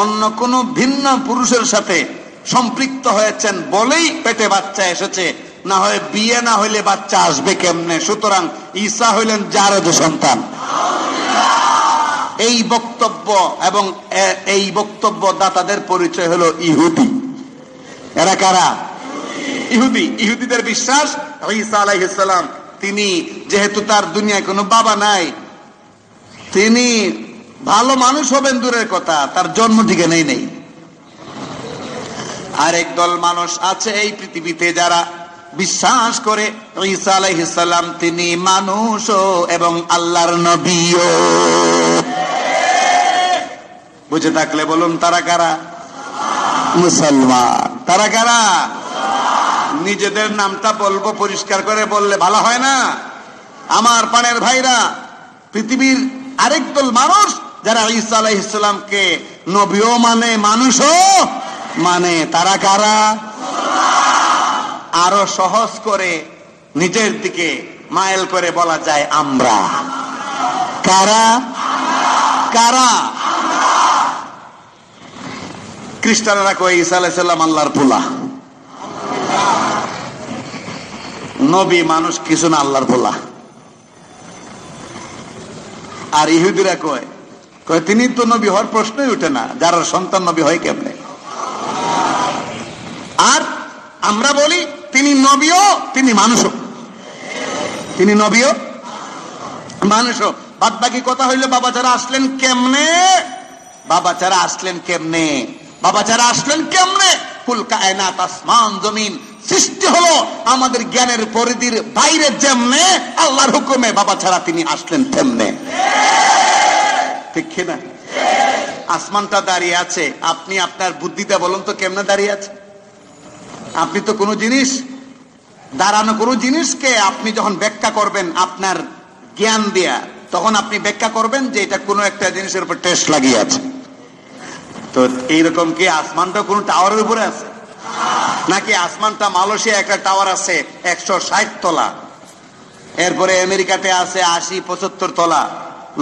অন্য কোনো ভিন্ন পুরুষের সাথে সম্পৃক্ত হয়েছেন বলেই পেটে বাচ্চা এসেছে, না হয় বিয়ে না হইলে বাচ্চা আসবে কেমনে? সুতরাং ঈসা হইলেন জারজ সন্তান। এই বক্তব্য এবং এই বক্তব্য দাতাদের পরিচয় হলো ইহুদি। এরা কারা? ইহুদি। ইহুদিদের বিশ্বাস ঈসা আলাইহিস সালাম তিনি যেহেতু তার দুনিয়ায় কোনো বাবা নাই, তিনি ভালো মানুষ হবেন দূরের কথা, তার জন্ম থেকে নেই। আরেক দল মানুষ আছে এই পৃথিবীতে যারা বিশ্বাস করে ঈসা আলাইহিস সালাম তিনি মানুষও এবং আল্লাহর নবীও। বুঝে থাকলে বলুন তারা কারা? মুসলমান। তারা কারা? নিজেদের নামটা বলবো, পরিষ্কার করে বললে ভালো হয় না? আমার প্রাণের ভাইরা, পৃথিবীর আরেক দল মানুষ যারা ঈসা আলাইহিস সালামকে নবীও মানে মানুষও মানে, তারা কারা? আরো সহজ করে নিজের দিকে মাইল করে বলা যায় আমরা। কারা? কারা? খ্রিস্টানরা কয় ঈসা আলাইহিস সালাম আল্লাহর পোলা। নবী মানুষ কিছু না, আল্লাহর পোলা। আর ইহুদিরা কয় তিনি তো নবী হওয়ার প্রশ্নই উঠে না, যার সন্তান নবী হয় কেমনে? আর আমরা বলি তিনি নবীও তিনি মানুষও। তিনি নবীও মানুষও। বাদ বাকি কথা হইলো বাবা যারা আসলেন কেমনে, বাবা যারা আসলেন কেমনে, বাবা যারা আসলেন কেমনে। কুল কায়নাত, আসমান জমিন সৃষ্টি হলো আমাদের জ্ঞানের পরিধির বাইরে, যেমনে আল্লাহর হুকুমে বাবা ছাড়া তিনি আসলেন তেমনে, ঠিক কিনা? আসমানটা দাঁড়িয়ে আছে, আপনি আপনার বুদ্ধিতে বলুন তো কেমনে দাঁড়িয়ে আছে? আপনি তো কোনো জিনিস দাঁড়ানো, কোনো জিনিসকে আপনি যখন ব্যাখ্যা করবেন আপনার জ্ঞান দিয়া, তখন আপনি ব্যাখ্যা করবেন যে এটা কোনো একটা জিনিসের উপর টেস্ট লাগিয়ে আছে। তো এইরকম কি আসমানটা কোনো টাওয়ারের উপরে আছে নাকি? আসমানটা মালয়েশিয়া একটা টাওয়ার আছে 160 তলা, এরপরে আমেরিকাতে আছে 80-75 তলা,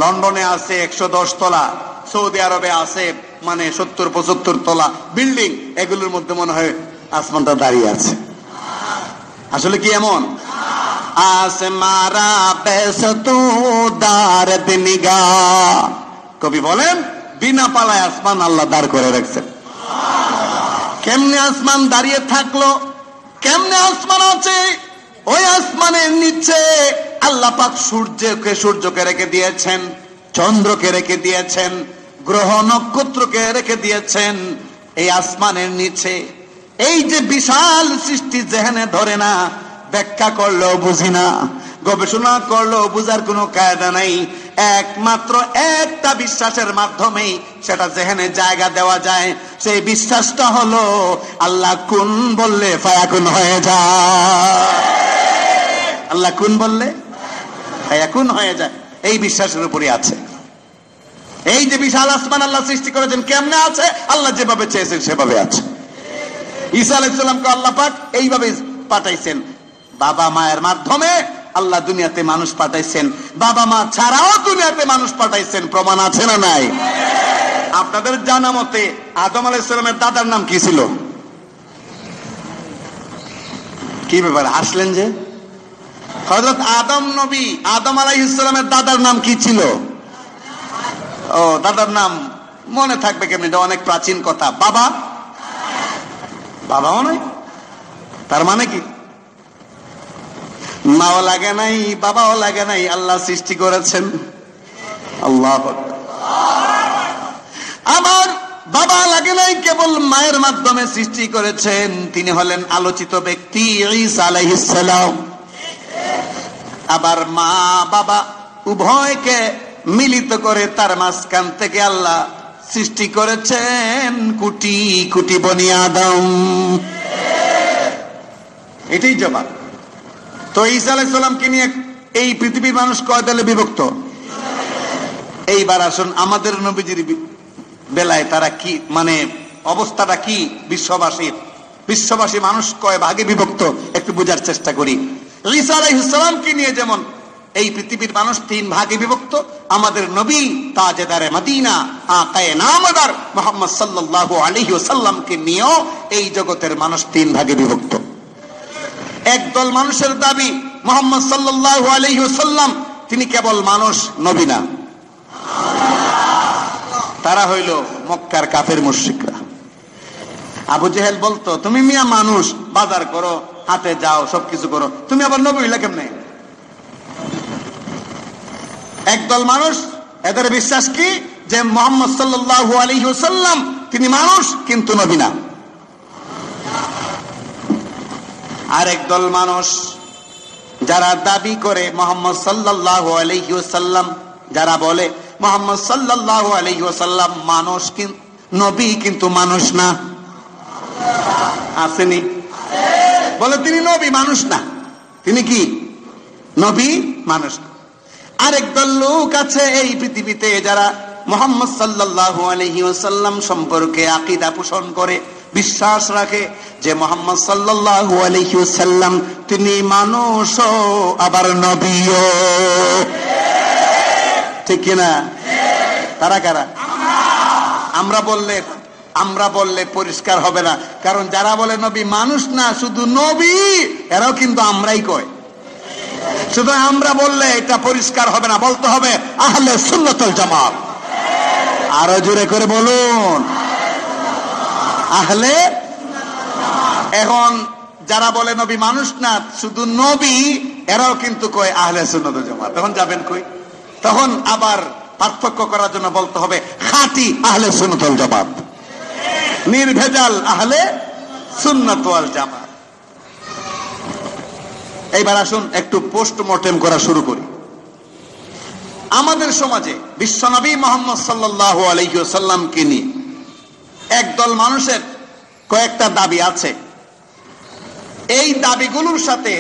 লন্ডনে আছে 110 তলা, সৌদি আরবে আছে মানে 70-75 তলা বিল্ডিং, এগুলোর মধ্যে মনে হয় আসমানটা দাঁড়িয়ে আছে। আসলে কি এমন? আসমারা বেসতু দার দিনিগা, কবি বলেন বিনা পালায় আসমান আল্লাহ দাঁড় করে রাখছেন। কেমনে আসমান দাঁড়িয়ে থাকলো, কেমনে আসমান আছে? ওই আসমানের নিচে আল্লাহ পাক সূর্যকে রেখে দিয়েছেন, চন্দ্রকে রেখে দিয়েছেন, গ্রহ নক্ষত্রকে রেখে দিয়েছেন এই আসমানের নিচে। এই যে বিশাল সৃষ্টি যেখানে ধরে না, ব্যাখ্যা করলেও বুঝি না, গবেষণা করলেও বুঝার কোনো কায়দা নাই। একমাত্র একটা বিশ্বাসের মাধ্যমেই সেটা যেখানে জায়গা দেওয়া যায়, সেই বিশ্বাসটা হলো আল্লাহ কুন বললে ফায়াকুন হয়ে যায়। আল্লাহ কুন বললে ফায়াকুন হয়ে যায়, এই বিশ্বাসের উপরই আছে। এই যে বিশাল আসমান আল্লাহ সৃষ্টি করেছেন, কেমনে আছে? আল্লাহ যেভাবে চেয়েছেন সেভাবে আছে। ঈসা আলাইহিস সালামকে আল্লাহ পাক এইভাবে পাঠাইছেন, বাবা মায়ের মাধ্যমে আল্লাহ দুনিয়াতে মানুষ পাঠাইছেন, বাবা মা ছাড়াও দুনিয়াতে মানুষ পাঠাইছেন। প্রমাণ আছে না নাই? আপনাদের জানা মতে আদম আলাইহিস সালামের দাদার নাম কি ছিল? কি ব্যাপার আসলেন যে? হযরত আদম নবী, আদম আলাইহিস সালামের দাদার নাম কি ছিল? ও, দাদার নাম মনে থাকবে কেমনি? এটা অনেক প্রাচীন কথা। বাবা, বাবাও নয়, তার মানে কি? মাও লাগে নাই, বাবাও লাগে নাই, আল্লাহ সৃষ্টি করেছেন। আল্লাহ আমার বাবা লাগে নাই, কেবল মায়ের মাধ্যমে সৃষ্টি করেছেন। তিনি হলেন আলোচিত ব্যক্তি ঈসা আলাইহিস সালাম। আবার মা বাবা উভয়কে মিলিত করে তার মাঝখান থেকে আল্লাহ সৃষ্টি করেছেন কোটি কোটি বনি আদম। এটাই জবাব। তো ঈসা আলাইহিস সালামকে নিয়ে এই পৃথিবীর মানুষ কয় দলে বিভক্ত? এইবার আসুন আমাদের নবীজির বেলায় তারা কি, মানে অবস্থাটা কি বিশ্ববাসী মানুষ কয় ভাগে বিভক্ত একটু বোঝার চেষ্টা করি। ঈসা আলাইহিস সালামকে নিয়ে যেমন এই পৃথিবীর মানুষ 3 ভাগে বিভক্ত, আমাদের নবী তাজেদারে মদিনা আকায়ে নামদার মুহাম্মদ সাল্লাল্লাহু আলাইহি ওয়াসাল্লামকে নিয়েও এই জগতের মানুষ 3 ভাগে বিভক্ত। একদল মানুষের দাবি মুহাম্মদ সাল্লাল্লাহু আলাইহি ওয়াসাল্লাম তিনি কেবল মানুষ, নবী না। তারা হইল মক্কার কাফের মুশরিকরা। আবু জেহেল বলতো, তুমি মিয়া মানুষ, বাজার করো, হাটে যাও, সবকিছু করো, তুমি আবার নবী হইলা কেমনে? একদল মানুষ, এদের বিশ্বাস কি যে মুহাম্মদ সাল্লাল্লাহু আলাইহি ওয়াসাল্লাম তিনি মানুষ কিন্তু নবী না। আর একদল মানুষ যারা দাবি করে মুহাম্মদ সাল্লাল্লাহু আলাইহি ওয়াসাল্লাম, যারা বলে মুহাম্মদ সাল্লাল্লাহু আলাইহি ওয়াসাল্লাম মানুষ কিন্তু নবী কিন্তু মানুষ না। আসেনি? বলে তিনি নবী, মানুষ না। তিনি কি নবী, মানুষ না। আরেকদল লোক আছে এই পৃথিবীতে যারা মুহাম্মদ সাল্লাল্লাহু আলাইহি ওয়াসাল্লাম সম্পর্কে আকীদা পোষণ করে, বিশ্বাস রাখে যে মুহাম্মদ সাল্লাল্লাহু আলাইহি ওয়াসাল্লাম তিনি মানুষও আবার নবীও। ঠিক কিনা? তারা কারা? আমরা বললে পরিষ্কার হবে না, কারণ যারা বলে নবী মানুষ না শুধু নবী, এরাও কিন্তু আমরাই কয়। শুধু আমরা বললে এটা পরিষ্কার হবে না, বলতে হবে আহলে সুন্নাত ওয়াল জামাত। আরো জোরে করে বলুন, আহলে। এখন যারা বলে নবী মানুষ না শুধু নবী, এরাও কিন্তু কয় আহলে সুন্নাত ওয়াল জামাত। তখন যাবেন কই? তখন আবার পার্থক্য করার জন্য বলতে হবে খাঁটি আহলে সুন্নাত ওয়াল জামাত, নির্ভেজাল আহলে সুন্নাত ওয়াল জামাত। এইবার আসুন একটু পোস্টমর্টেম করা শুরু করি। আমাদের সমাজে বিশ্বনবী মুহাম্মদ সাল্লাল্লাহু আলাইহি ওয়াসাল্লামকে নিয়ে একদল মানুষের কয়েকটা দাবি আছে। এই দাবিগুলোর সাথে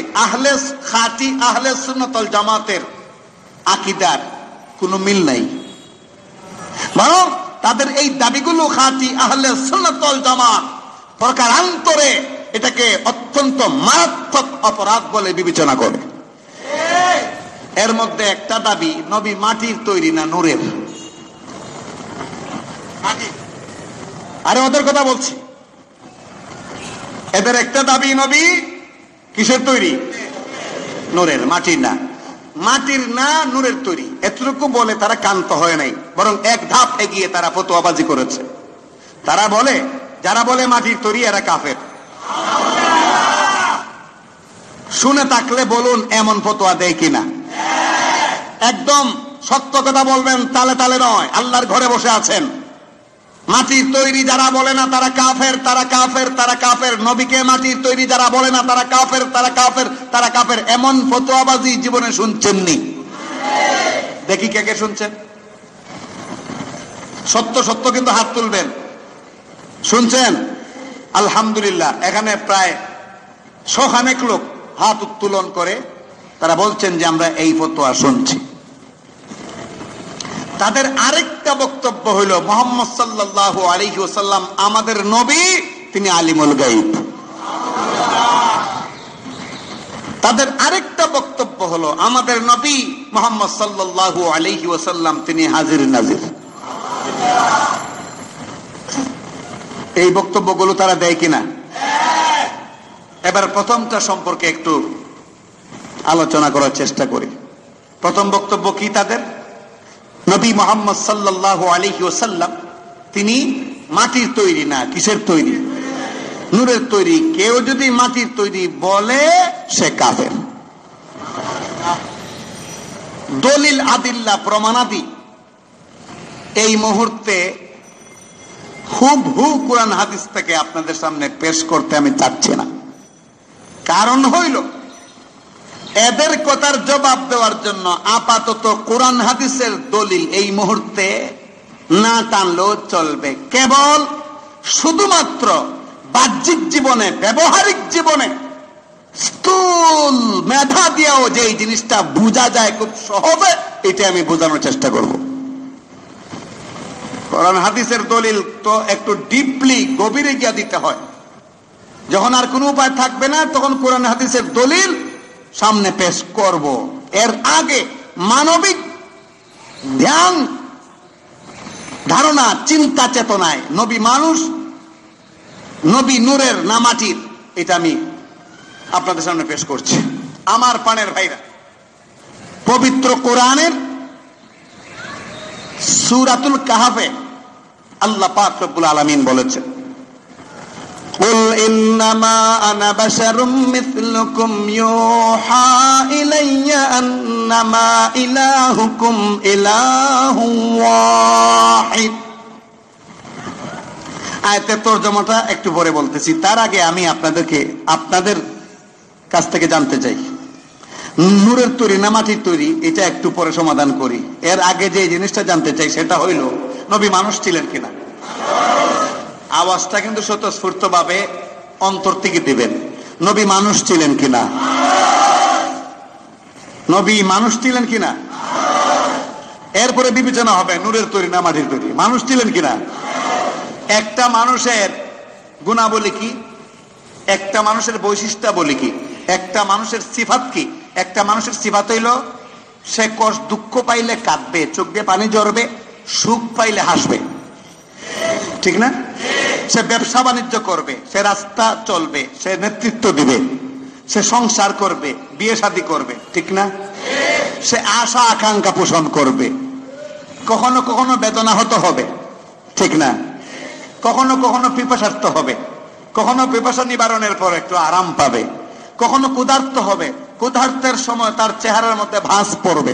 খাঁটি আহলে সুন্নাত ওয়াল জামাতের আকীদার কোনো মিল নাই, বরং তাদের এই দাবিগুলো খাঁটি আহলে সুন্নাত ওয়াল জামাত প্রকারান্তরে এটাকে অত্যন্ত মারাত্মক অপরাধ বলে বিবেচনা করে। এর মধ্যে একটা দাবি, নবী মাটির তৈরি না নূরের। আরে ওদের কথা বলছি। এদের একটা দাবি, নবী কিসের তৈরি? নূরের, মাটির না। মাটির না, নূরের তৈরি, এতটুকু বলে তারা ক্ষান্ত হয় নাই, বরং এক ধাপ এগিয়ে তারা ফতোয়াবাজি করেছে। তারা বলে, যারা বলে মাটির তৈরি এরা কাফের। শুনে থাকলে বলুন এমন ফতোয়া দেয় কিনা। একদম সত্য কথা বলবেন, তালে তালে নয়। আল্লাহর ঘরে বসে আছেন। মাটির তৈরি যারা বলে না তারা কাফের, তারা কাফের, তারা কাফের। নবীকে মাটির তৈরি যারা বলে না তারা কাফের, তারা কাফের, তারা কাফের। এমন ফতোয়াবাজি জীবনে শুনছেননি? দেখি কে কে শুনছেন। সত্য সত্য কিন্তু হাত তুলবেন। শুনছেন? আলহামদুলিল্লাহ। এখানে প্রায় 100 খানেক লোক হাত উত্তোলন করে তারা বলছেন যে আমরা এই ফতোয়া শুনছি। তাদের আরেকটা বক্তব্য হইল মুহাম্মদ সাল্লাল্লাহু আলাইহি ওয়াসাল্লাম আমাদের নবী, তিনি আলিমুল গায়ব। তাদের আরেকটা বক্তব্য হলো আমাদের নবী মুহাম্মদ সাল্লাল্লাহু আলাইহি ওয়াসাল্লাম তিনি হাজির নাজির। এই বক্তব্যগুলো তারা দেয় কিনা? এবার প্রথমটা সম্পর্কে একটু আলোচনা করার চেষ্টা করি। প্রথম বক্তব্য কি তাদের? নবী মুহাম্মদ সাল্লাল্লাহু আলাইহি ওয়াসাল্লাম তিনি মাটির তৈরি না, কিসের তৈরি? নূরের তৈরি। কেউ যদি মাটির তৈরি বলে সে কাফের। দলিল আদিল্লা প্রমাণাদি এই মুহূর্তে হুবহু কোরআন হাদিস থেকে আপনাদের সামনে পেশ করতে আমি চাচ্ছি না। কারণ হইল এদের কথার জবাব দেওয়ার জন্য আপাতত কোরআন হাদিসের দলিল এই মুহূর্তে না টানলেও চলবে। কেবল শুধুমাত্র বাহ্যিক জীবনে, ব্যবহারিক জীবনে স্থূল মেধা দিয়েও যে এই জিনিসটা বোঝা যায় খুব সহজে, এটা আমি বোঝানোর চেষ্টা করব। কোরআন হাদিসের দলিল তো একটু ডিপলি, গভীরে গিয়ে দিতে হয়। যখন আর কোনো উপায় থাকবে না তখন কোরআন হাদিসের দলিল সামনে পেশ করব। এর আগে মানবিক ধ্যান, ধারণা, চিন্তা চেতনায় নবী মানুষ, নবী নূরের না মাটির, এটা আমি আপনাদের সামনে পেশ করছি। আমার প্রাণের ভাইরা, পবিত্র কোরআনের সূরাতুল কাহফে আল্লাহ পাক রব্বুল আলামিন বলেছেন, কুল ইন্নামা আনা বাশারুম মিথলুকুম ইউহা ইলাইয়া আন্নামা ইলাহুকুম ইলাহু ওয়াহিদ। আয়াতের তরজমাটা একটু পরে বলতেছি। তার আগে আমি আপনাদের কাছ থেকে জানতে চাই, নূরের তৈরি না মাটির তৈরি, এটা একটু পরে সমাধান করি। এর আগে যে জিনিসটা জানতে চাই সেটা হইল নবী মানুষ ছিলেন কিনা। আওয়াজটা কিন্তু স্বতঃস্ফূর্ত ভাবে অন্তর থেকে দিবেন। নবী মানুষ ছিলেন কিনা? নবী মানুষ ছিলেন কিনা? এরপরে বিবেচনা হবে নূরের তৈরি না মাটির তৈরি। মানুষ ছিলেন কিনা? একটা মানুষের গুণাবলী কি? একটা মানুষের বৈশিষ্ট্য বলি কি? একটা মানুষের সিফাত কি? একটা মানুষের সিফাত হইল সে দুঃখ পাইলে কাঁদবে, চোখ দিয়ে পানি ঝরবে, সুখ পাইলে হাসবে, ঠিক না? সে ব্যবসা বাণিজ্য করবে, সে রাস্তা চলবে, সে নেতৃত্ব দিবে, সে সংসার করবে, বিয়ে শাদী করবে, ঠিক না? সে আশা আকাঙ্ক্ষা পোষণ করবে। কখনো কখনো বেদনা হতে হবে, ঠিক না? কখনো কখনো পিপাসার্থ হবে, কখনো পিপাসা নিবারণের পর একটু আরাম পাবে, কখনো ক্ষুধার্ত হবে, ক্ষুধার্তের সময় তার চেহারার মধ্যে ভাঁজ পড়বে,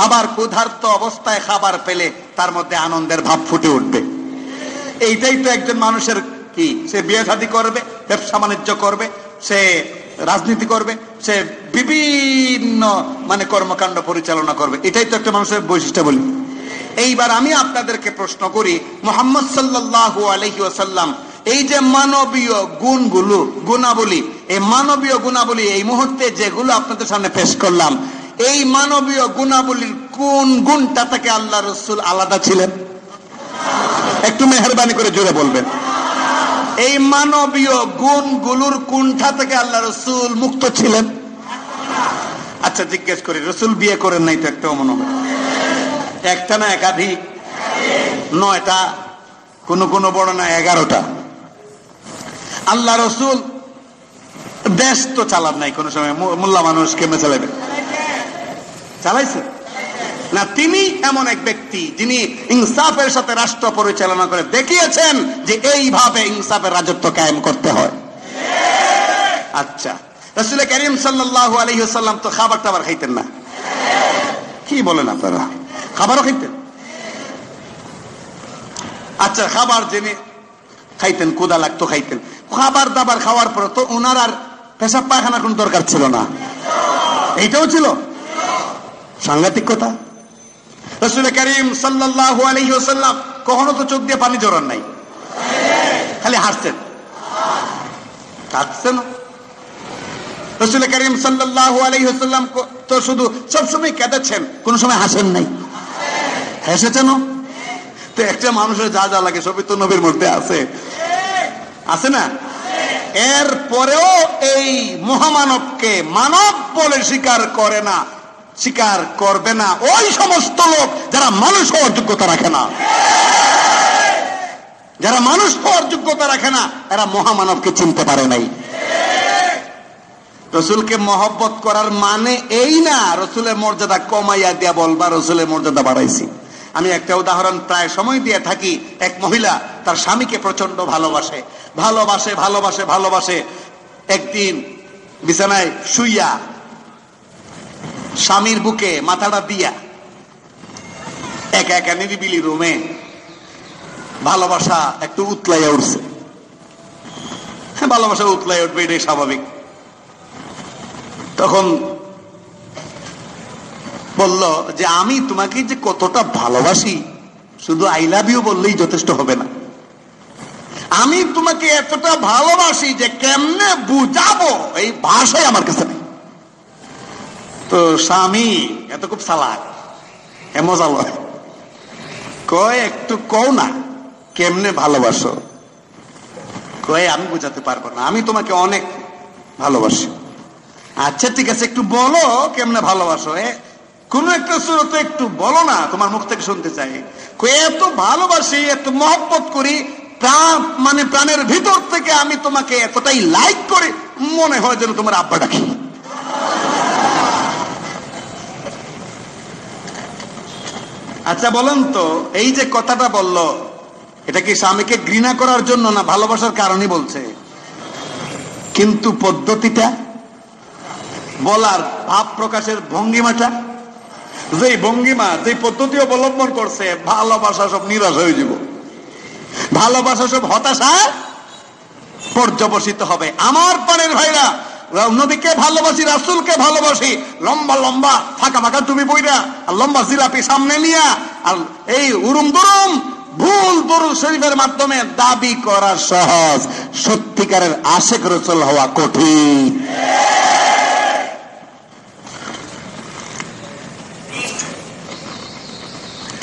আবার ক্ষুধার্ত অবস্থায় খাবার পেলে তার মধ্যে আনন্দের ভাব ফুটে উঠবে। এইটাই তো একজন মানুষের কি, সে বিয়ে শাদী করবে, ব্যবসা বাণিজ্য করবে, সে রাজনীতি করবে, সে বিভিন্ন কর্মকাণ্ড পরিচালনা করবে, এটাই তো একটা মানুষের বৈশিষ্ট্য বলি। এইবার আমি আপনাদেরকে প্রশ্ন করি, মুহাম্মদ সাল্লাল্লাহু আলাইহি ওয়াসাল্লাম এই যে মানবীয় গুণাবলী, এই মানবীয় গুণাবলী এই মুহূর্তে যেগুলো আপনাদের সামনে পেশ করলাম, এই মানবীয় গুণাবলীর কোন গুণটা থেকে আল্লাহ রাসূল আলাদা ছিলেন? একটু মেহেরবানি করে জোরে বলবেন। এই মানবীয় গুণগুলোর কোনটা থেকে আল্লাহ রাসূল মুক্ত ছিলেন? আচ্ছা জিজ্ঞেস করি, রাসূল বিয়ে করেন নাই তো একটাও মনে হয়? একটা না একাধিক? 9টা, কোন বর্ণনা 11টা। আল্লাহ রাসূল দেশ তো চালান নাই কোন সময়, মোল্লা মানুষ কেমনে চালাবে? চালাইছে না। তিনি এমন এক ব্যক্তি যিনি ইনসাফের সাথে রাষ্ট্র পরিচালনা করে দেখিয়েছেন যে এইভাবে ইনসাফের রাজত্ব কায়েম করতে হয়। আচ্ছা, রাসূল করিম সাল্লাল্লাহু আলাইহি ওয়াসাল্লাম তো খাবার টাবার খাইতেন না? কি বলেন আপনারা? খাবারও খাইতেন? আচ্ছা, খাবার যিনি খাইতেন, ক্ষুধা লাগতো খাইতেন, খাবার দাবার খাওয়ার পর তো ওনার আর পেশাব পায়খানার কোন দরকার ছিল না, এইটাও ছিল সাংঘাতিক কথা। রাসূল করিম সাল্লাল্লাহু আলাইহি ওয়াসাল্লাম কখনো তো চোখ দিয়ে পানি জড়ান নাই, খালি হাসছেন, কাঁদছেন। রাসূল করিম সাল্লাল্লাহু আলাইহি ওয়াসাল্লাম তো শুধু সবসময় কেঁদেছেন, কোন সময় হাসেন নাই। হেসেছেন তো? একটা মানুষের যা যা লাগে সবই তো নবীর মধ্যে আছে, আছে না? এর পরেও এই মহামানবকে মানব বলে স্বীকার করে না, স্বীকার করবে না ওই সমস্ত লোক যারা মানুষ হওয়ার যোগ্যতা রাখে না। যারা মানুষ হওয়ার যোগ্যতা রাখে না, এরা মহামানবকে চিনতে পারে নাই। রসুলকে মহব্বত করার মানে এই না রসুলের মর্যাদা কমাইয়া দিয়া বলবা রসুলের মর্যাদা বাড়াইছি। আমি একটা উদাহরণ প্রায় সময় দিয়ে থাকি। এক মহিলা তার স্বামীকে প্রচন্ড ভালোবাসে, ভালোবাসে ভালোবাসে ভালোবাসে। একদিন বিছানায় শুইয়া স্বামীর বুকে মাথাটা দিয়া একা একা নিরিবিলি রুমে ভালোবাসা একটু উতলাইয়া উঠছে। ভালোবাসা উতলাই উঠবে, এটাই স্বাভাবিক। তখন বলল যে আমি তোমাকে যে কতটা ভালোবাসি, শুধু আই লাভ ইউ বললেই যথেষ্ট হবে না, আমি তোমাকে এতটা ভালোবাসি যে কেমনে বুঝাবো এই ভাষাই আমার কাছে নেই। তো স্বামী এত খুব চালাক, মজা লয়, কয় একটু কও না কেমনে ভালোবাসো। কয় আমি বুঝাতে পারবো না, আমি তোমাকে অনেক ভালোবাসি। আচ্ছা ঠিক আছে, একটু বলো কেমনে ভালোবাসো, কোন একটা সুরত একটু বলো না, তোমার মুখ থেকে শুনতে চাই। এত ভালোবাসি, এত মহব্বত করি, প্রাণের ভিতর থেকে আমি তোমাকে এতটাই লাইক করি, মনে হয় যেন তোমার আব্বা ডাকি। আচ্ছা বলেন তো, এই যে কথাটা বললো, এটা কি স্বামীকে ঘৃণা করার জন্য না ভালোবাসার কারণে বলছে? কিন্তু পদ্ধতিটা, বলার ভাব প্রকাশের ভঙ্গিমাটা, যে ভঙ্গিমা, যে পদ্ধতি অবলম্বন করছে, ভালোবাসা সব নিরাশ হয়ে যাব, ভালোবাসা সব হতাশা পর্যবসিত হবে। আমার প্রাণের ভাইরা, নবীকে ভালোবাসি, রাসূলকে ভালোবাসি, লম্বা লম্বা ফাঁকা ফাঁকা তুমি বইরা আর লম্বা জিলাপি সামনে নিয়া আর এই উরুম দুরুম ভুল দরুদ শরীফের মাধ্যমে দাবি করা সহজ, সত্যিকারের আশিক রাসূল হওয়া কঠিন।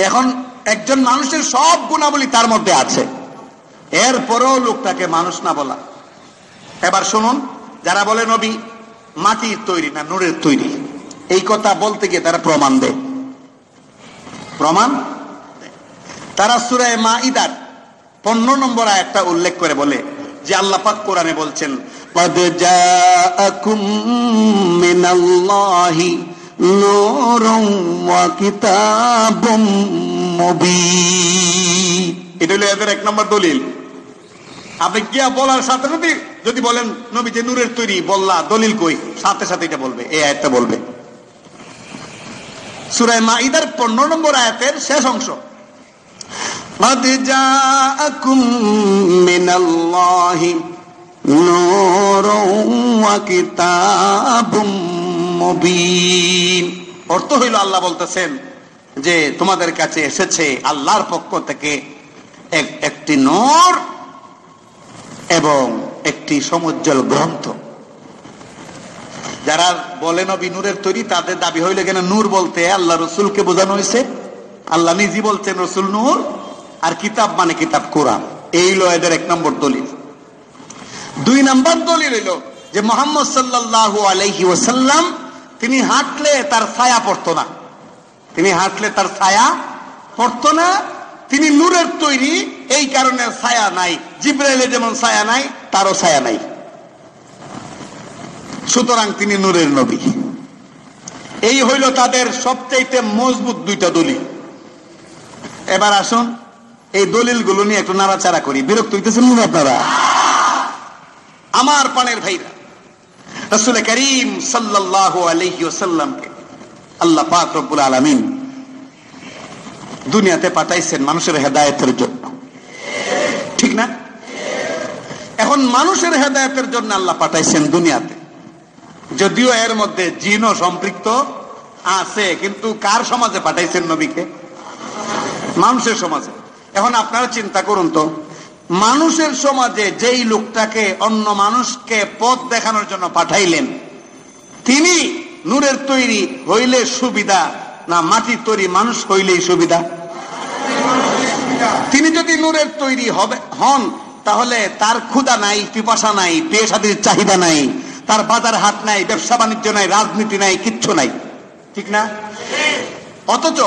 এখন একজন মানুষের সব গুণাবলী তার মধ্যে আছে, এরপরেও লোকটাকে মানুষ না বলা। এবার শুনুন, যারা বলে নবী মাটির তৈরি না নূরের তৈরি, এই কথা বলতে গিয়ে তারা প্রমাণ দেয়। প্রমাণ তারা সূরা মাঈদার 15 নম্বর আয়াতটা উল্লেখ করে বলে যে আল্লাহ পাক কোরআনে বলছেন, ক্বাদ জাআকুম মিনাল্লাহি নূরুন ওয়া কিতাবুম মুবিন। এটা হলো এদের 1 নম্বর দলিল। আপনি গিয়া বলার সাথে সাথে যদি বলেন নবী যে নূরের তৈরি, বললা দলিল কই, সাথে সাথে এটা বলবে, এই আয়াতটা বলবে। সূরা মাইদার 15 নম্বর আয়াতের শেষ অংশ, قد جاءكم من الله نور وكتاب مبين। অর্থ হইল আল্লাহ বলতেছেন যে তোমাদের কাছে এসেছে আল্লাহর পক্ষ থেকে একটি নূর এবং একটি সমুজ্জ্বল গ্রন্থ। যারা বলে নবী নূরের তৈরি, তাদের দাবি হইলে কেন নূর বলতে আল্লাহ রসুলকে বোঝানো হয়েছে। আল্লাহ নিজে বলছেন রসুল নূর, আর কিতাব মানে কিতাব কোরআন। এই হলো এদের 1 নম্বর দলিল। 2 নম্বর দলিল হইল যে মুহাম্মদ সাল্লাল্লাহু আলাইহি ওয়াসাল্লাম তিনি হাঁটলে তার ছায়া পড়তো না, তিনি হাঁটলে তার ছায়া পড়তো না। তিনি নূরের তৈরি, এই কারণে ছায়া নাই। জিবরাইলের যেমন ছায়া নাই, তারও ছায়া নাই, সুতরাং তিনি নূরের নবী। এই হইল তাদের সবচাইতে মজবুত 2টা দলিল। এবার আসুন এই দলিলগুলো নিয়ে একটু নাড়াচাড়া করি। বিরক্ত হইতেছেন না আপনারা? আমার প্রাণের ভাইরা, রাসূল করিম সাল্লাল্লাহু আলাইহি ওয়াসাল্লামকে আল্লাহ পাক রব্বুল আলামিন দুনিয়াতে পাঠাইছেন মানুষের হেদায়েতের জন্য, ঠিক না? এখন মানুষের হেদায়েতের জন্য আল্লাহ পাঠাইছেন দুনিয়াতে, যদিও এর মধ্যে জিনও সম্পৃক্ত আছে, কিন্তু কার সমাজে পাঠাইছেন নবীকে? মানুষের সমাজে। এখন আপনারা চিন্তা করুন তো, মানুষের সমাজে যেই লোকটাকে অন্য মানুষকে পথ দেখানোর জন্য পাঠাইলেন, তিনি নূরের তৈরি হইলে সুবিধা না মাটির তৈরি মানুষ হইলেই সুবিধা? তিনি যদি নূরের তৈরি হন তাহলে তার ক্ষুধা নাই, পিপাসা নাই, বিয়ে শাদীর চাহিদা নাই, তার বাজার হাট নাই, ব্যবসা বাণিজ্য নাই, রাজনীতি নাই, কিচ্ছু নাই, ঠিক না? অথচ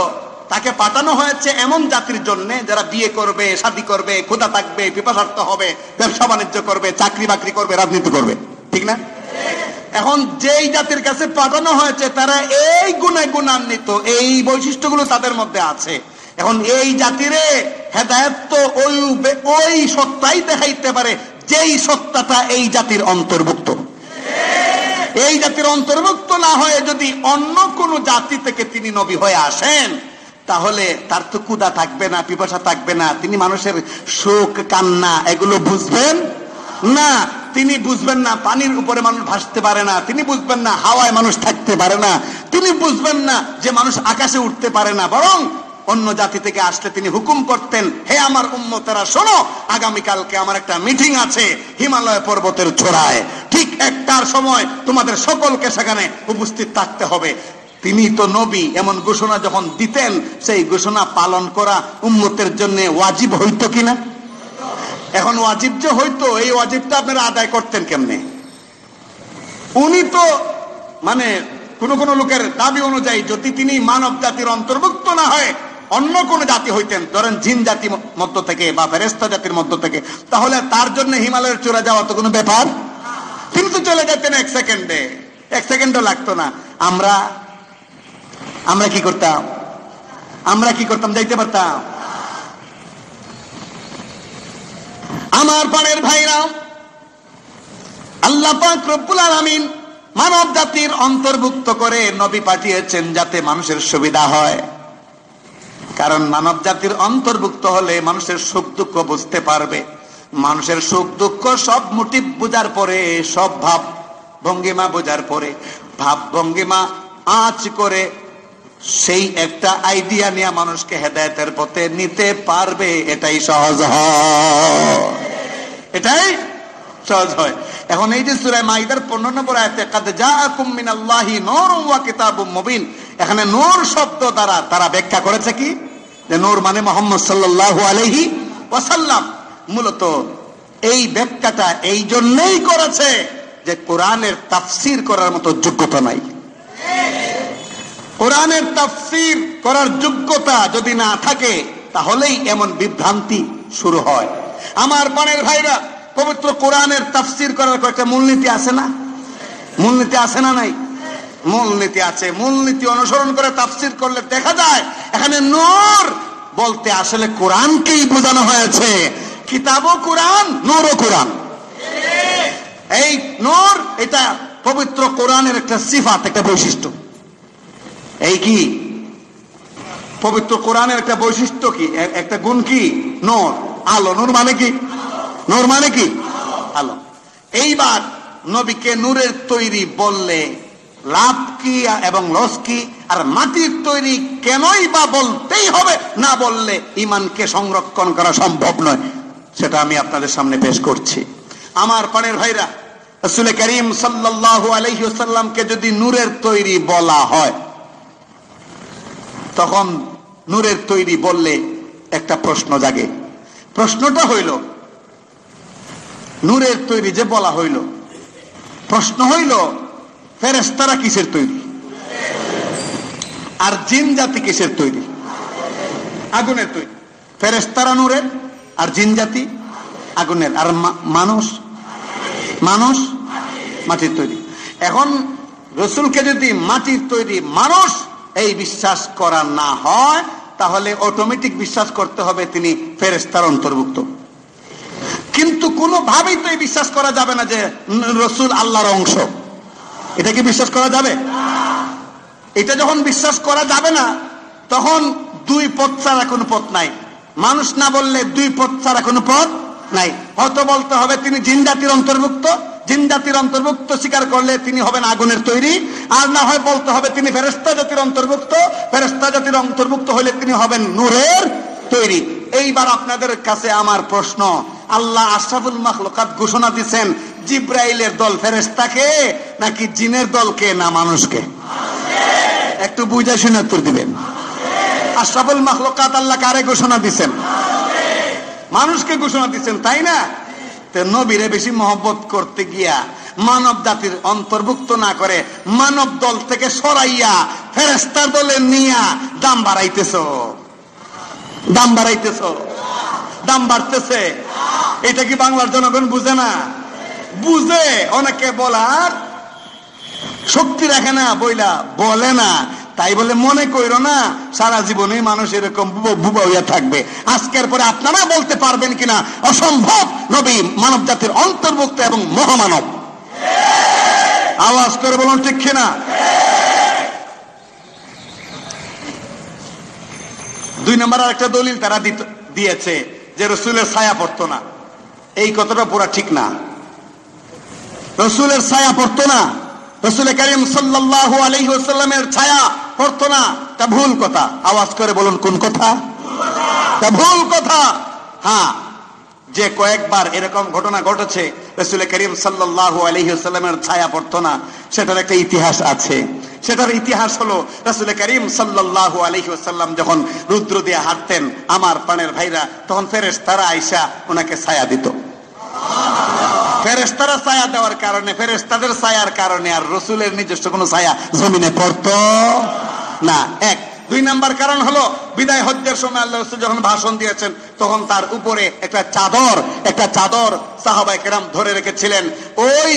তাকে পাঠানো হয়েছে এমন জাতির জন্য যারা বিয়ে করবে, শাদী করবে, ক্ষুধা থাকবে, পিপাসার্থ হবে, ব্যবসা বাণিজ্য করবে, চাকরি বাকরি করবে, রাজনীতি করবে, ঠিক না? এখন যেই জাতির কাছে পাঠানো হয়েছে তারা এই গুণে গুণান্বিত, এই বৈশিষ্ট্যগুলো তাদের মধ্যে আছে। এখন এই জাতিরে হেদায়েত তো ওই সত্তাই দেখাইতে পারে যেই সত্তাটা এই জাতির অন্তর্ভুক্ত। এই জাতির অন্তর্ভুক্ত না হয়ে যদি অন্য কোন জাতি থেকে তিনি নবী হয়ে আসেন, তাহলে তার তো ক্ষুধা থাকবে না, পিপাসা থাকবে না, তিনি মানুষের শোক কান্না এগুলো বুঝবেন না। তিনি বুঝবেন না পানির উপরে মানুষ ভাসতে পারে না, তিনি বুঝবেন না হাওয়ায় মানুষ থাকতে পারে না, তিনি বুঝবেন না যে মানুষ আকাশে উঠতে পারে না। বরং অন্য জাতি থেকে আসলে তিনি হুকুম করতেন, হে আমার উম্মতেরা শোনো, আগামীকালকে আমার একটা মিটিং আছে হিমালয় পর্বতের চূড়ায়, ঠিক 1টার সময় তোমাদের সকলকে সেখানে উপস্থিত থাকতে হবে। তিনি তো নবী, এমন ঘোষণা যখন দিতেন, সেই ঘোষণা পালন করা উম্মতের জন্য ওয়াজিব হইতো কিনা? এখন ওয়াজিব যে হইতো, এই ওয়াজিবটা আপনারা আদায় করতেন কেমনে? উনি তো মানে কোন কোন লোকের দাবি অনুযায়ী যদি তিনি মানব জাতির অন্তর্ভুক্ত না হয় অন্য কোন জাতি হইতেন, ধরেন জিন জাতির মধ্য থেকে বা ফেরেশতা জাতির মধ্য থেকে, তাহলে তার জন্য হিমালয়ের চূড়া যাওয়া তো কোনো ব্যাপার। তিনি তো চলে যেতেন 1 সেকেন্ডে, 1 সেকেন্ডও লাগতো না। আমরা কি করতাম? যাইতে পারতাম? আমার প্রাণের ভাইরা, আল্লাহ পাক রব্বুল আলামিন মানব জাতির অন্তর্ভুক্ত করে নবী পাঠিয়েছেন যাতে মানুষের সুবিধা হয়। কারণ মানব জাতির অন্তর্ভুক্ত হলে মানুষের সুখ দুঃখ বুঝতে পারবে, মানুষের সুখ দুঃখ সব মোটিভ বোঝার পরে, সব ভাব ভঙ্গিমা বোঝার পরে, ভাব ভঙ্গিমা আঁচ করে সেই একটা আইডিয়া নিয়ে মানুষকে হেদায়েতের পথে নিতে পারবে। এটাই সহজ হয়। এখন এই যে সূরা মাইদার 15 নম্বর আয়াতে কাদ জাআকুম মিনাল্লাহি নূরুন ওয়া কিতাবুম মুবিন, এখানে নূর শব্দ দ্বারা তারা ব্যাখ্যা করেছে কি, যে নূর মানে মুহাম্মদ সাল্লাল্লাহু আলাইহি ওয়াসাল্লাম। মূলত এই ব্যাখ্যাটা এই জন্যই করেছে যে কোরআনের তাফসীর করার মতো যোগ্যতা নাই। কোরআনের তাফসীর করার যোগ্যতা যদি না থাকে তাহলেই এমন বিভ্রান্তি শুরু হয়। আমার প্রাণের ভাইরা, পবিত্র কোরআনের তাফসীর করার কয়েকটা মূলনীতি আছে না? মূলনীতি আছে না নাই? মূলনীতি আছে। মূলনীতি অনুসরণ করে তাফসীর করলে দেখা যায় এখানে নূর বলতে আসলে কোরআনকেই বোঝানো হয়েছে। কিতাবও কোরআন, নূরও কোরআন। এই নূর এটা পবিত্র কোরআনের একটা সিফাত, একটা বৈশিষ্ট্য। এই কি পবিত্র কোরআনের একটা বৈশিষ্ট্য, কি একটা গুণ, কি নূর, আলো। নূর মানে কি? নূর মানে কি? আলো। এইবার নবীকে নূরের তৈরি বললে লাভ কি এবং লস কি? আর মাটির তৈরি কেনই বা বলতেই হবে? না বললে ঈমানকে সংরক্ষণ করা সম্ভব নয়। সেটা আমি আপনাদের সামনে পেশ করছি। আমার প্রাণের ভাইরা, রাসূল করিম সাল্লাল্লাহু আলাইহি ওয়াসাল্লামকে যদি নূরের তৈরি বলা হয়, তখন নূরের তৈরি বললে একটা প্রশ্ন জাগে। প্রশ্নটা হইল, নূরের তৈরি যে বলা হইল, প্রশ্ন হইল ফেরেশতারা কিসের তৈরি? আর জিন জাতি কিসের তৈরি? আগুনের তৈরি। ফেরেশতারা নূরের, আর জিন জাতি আগুনের, আর মানুষ মাটির তৈরি। এখন রাসূলকে যদি মাটির তৈরি, মানুষ এই বিশ্বাস করা না হয়, তাহলে অটোমেটিক বিশ্বাস করতে হবে তিনি ফেরেশতার অন্তর্ভুক্ত। কিন্তু কোনোভাবেই তো এই বিশ্বাস করা যাবে না যে রাসূল আল্লাহর অংশ। এটা কি বিশ্বাস করা যাবে? এটা যখন বিশ্বাস করা যাবে না, তখন দুই পথ ছাড়া কোনো পথ নাই। মানুষ না বললে দুই পথ ছাড়া কোনো পথ নাই। হয়তো বলতে হবে তিনি জিন জাতির অন্তর্ভুক্ত, জিন জাতির অন্তর্ভুক্ত স্বীকার করলে তিনি হবেন আগুনের তৈরি, আর না হয় বলতে হবে তিনি ফেরেশতা জাতির অন্তর্ভুক্ত, ফেরেশতা জাতির অন্তর্ভুক্ত হলে তিনি হবেন নূরের তৈরি। এইবার আপনাদের কাছে আমার প্রশ্ন, আল্লাহ আশরাফুল মাখলুকাত ঘোষণা দিচ্ছেন জিব্রাইলের দল ফেরেশতাকে, নাকি জিনের দলকে, না মানুষকে? একটু বুঝে শুনে উত্তর দিবেন। আশরাফুল মাখলুকাত আল্লাহ কারে ঘোষণা দিচ্ছেন? মানুষকে ঘোষণা দিচ্ছেন, তাই না? তো নবীরে বেশি মহব্বত করতে গিয়া মানব জাতির অন্তর্ভুক্ত না করে মানব দল থেকে সরাইয়া ফেরেশতার দলে নিয়া দাম বাড়াইতেছো, দাম বাড়তেছে। এটা কি বাংলার জনগণ বুঝে না? বুঝে, অনেকে বলার শক্তি রাখে না, বইলা বলে না। তাই বলে মনে কইরো না সারা জীবনে মানুষ এরকম বুবা হইয়া থাকবে। আজকের পরে আপনারা বলতে পারবেন কিনা অসম্ভব নবী মানব জাতির অন্তর্ভুক্ত এবং মহামানব? আওয়াজ করে বলুন ঠিক কিনা? দুই নম্বর আর একটা দলিল তারা দিয়েছে যে রাসূলের ছায়া পড়তো না। এই কথাটা পুরা ঠিক না। রাসূলের ছায়া পড়তো না, রাসূল করিম সাল্লাল্লাহু আলাইহি ওয়াসাল্লামের ছায়া পড়তো না, তা ভুল কথা। আওয়াজ করে বলুন কোন কথা? তা ভুল কথা। হ্যাঁ, যে কয়েকবার এরকম ঘটনা ঘটেছে রাসূল করিম সাল্লাল্লাহু আলাইহি ওয়াসাল্লামের ছায়া পড়তো না, সেটার একটা ইতিহাস আছে। সেটার ইতিহাস হলো রাসূল করিম সাল্লাল্লাহু আলাইহি ওয়াসাল্লাম যখন রুদ্র দিয়ে হাঁটতেন, আমার প্রাণের ভাইরা, তখন ফেরেশতারা আইসা ওনাকে ছায়া দিত। ফেরেশতারা ছায়া দেওয়ার কারণে, ফেরেশতাদের ছায়ার কারণে আর রাসূলের নিজস্ব কোনো ছায়া জমিনে পড়তো না। এক। দুই নাম্বার কারণ হলো বিদায় হজ্জের সময় আল্লাহ রাসূল যখন ভাষণ দিয়েছেন, তখন তার উপরে একটা চাদর সাহাবায়ে কেরাম ধরে রেখেছিলেন। ওই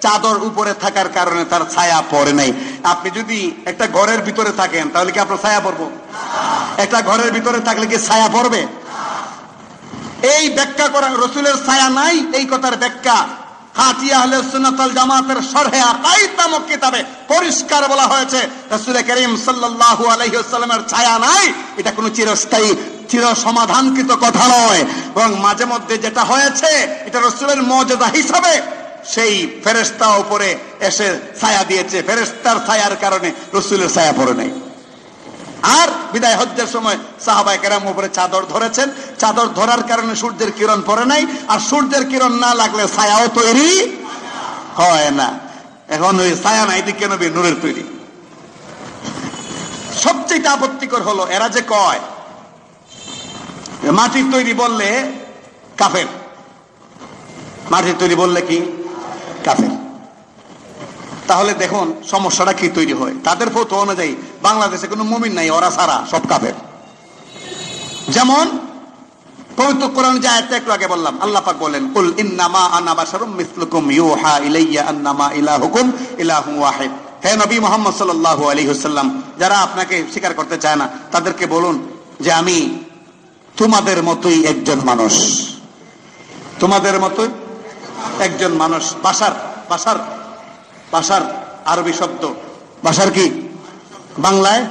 চাদর উপরে থাকার কারণে তার ছায়া পড়ে নাই। আপনি যদি একটা ঘরের ভিতরে থাকেন, তাহলে কি আপনার ছায়া পড়বে? একটা ঘরের ভিতরে থাকলে কি ছায়া পড়বে? এই ব্যাখ্যা করা রাসূলের ছায়া নাই, এই কথার ব্যাখ্যা হাতিয়া আহলে সুন্নাত ওয়াল জামাতের শরহে আকাইদ নামক কিতাবে পরিষ্কার বলা হয়েছে রাসূল করিম সাল্লাল্লাহু আলাইহি ওয়াসাল্লামের ছায়া নাই। এটা কোনো চিরস্থায়ী, চির সমাধানকৃত কথা নয়, বরং মাঝে মধ্যে যেটা হয়েছে এটা রাসূলের মুজিজা হিসাবে সেই ফেরেশতা উপরে এসে ছায়া দিয়েছে। ফেরেশতার ছায়ার কারণে রাসূলের ছায়া পড়ে নাই। আর বিদায় হজ্জের সময় সাহাবায়ে কেরাম উপরে চাদর ধরেছেন, চাদর ধরার কারণে সূর্যের কিরণ পড়ে নাই, আর সূর্যের কিরণ না লাগলে ছায়াও তৈরি হয় না। এখন ওই ছায়া নাই দিকে নবী নূরের তৈরি। সবচেয়ে আপত্তিকর হলো এরা যে কয় মাটির তৈরি বললে কাফের, মাটির তৈরি বললে কি কাফের। তাহলে দেখুন সমস্যাটা কি তৈরি হয়। তাদের ফতোয়া অনুযায়ী বাংলাদেশে কোনো মুমিন নাই, ওরা সারা সব কাফের। যেমন পবিত্র কোরআন যে আয়াতটা একটু আগে বললাম, আল্লাহ পাক বলেন কুল ইন্নামা আনা বাশারুম মিসলুকুম ইউহা ইলাইয়া আন্নামা ইলাহুকুম ইলাহুন ওয়াহিদ। হে নবী মুহাম্মদ সাল্লাল্লাহু আলাইহি ওয়াসাল্লাম, যারা আপনাকে স্বীকার করতে চায় না তাদেরকে বলুন যে আমি তোমাদের মতোই একজন মানুষ। তোমাদের মতোই একজন মানুষ। বাশার, বাশার, বাশার আরবি শব্দ, বাশার কি বাংলায়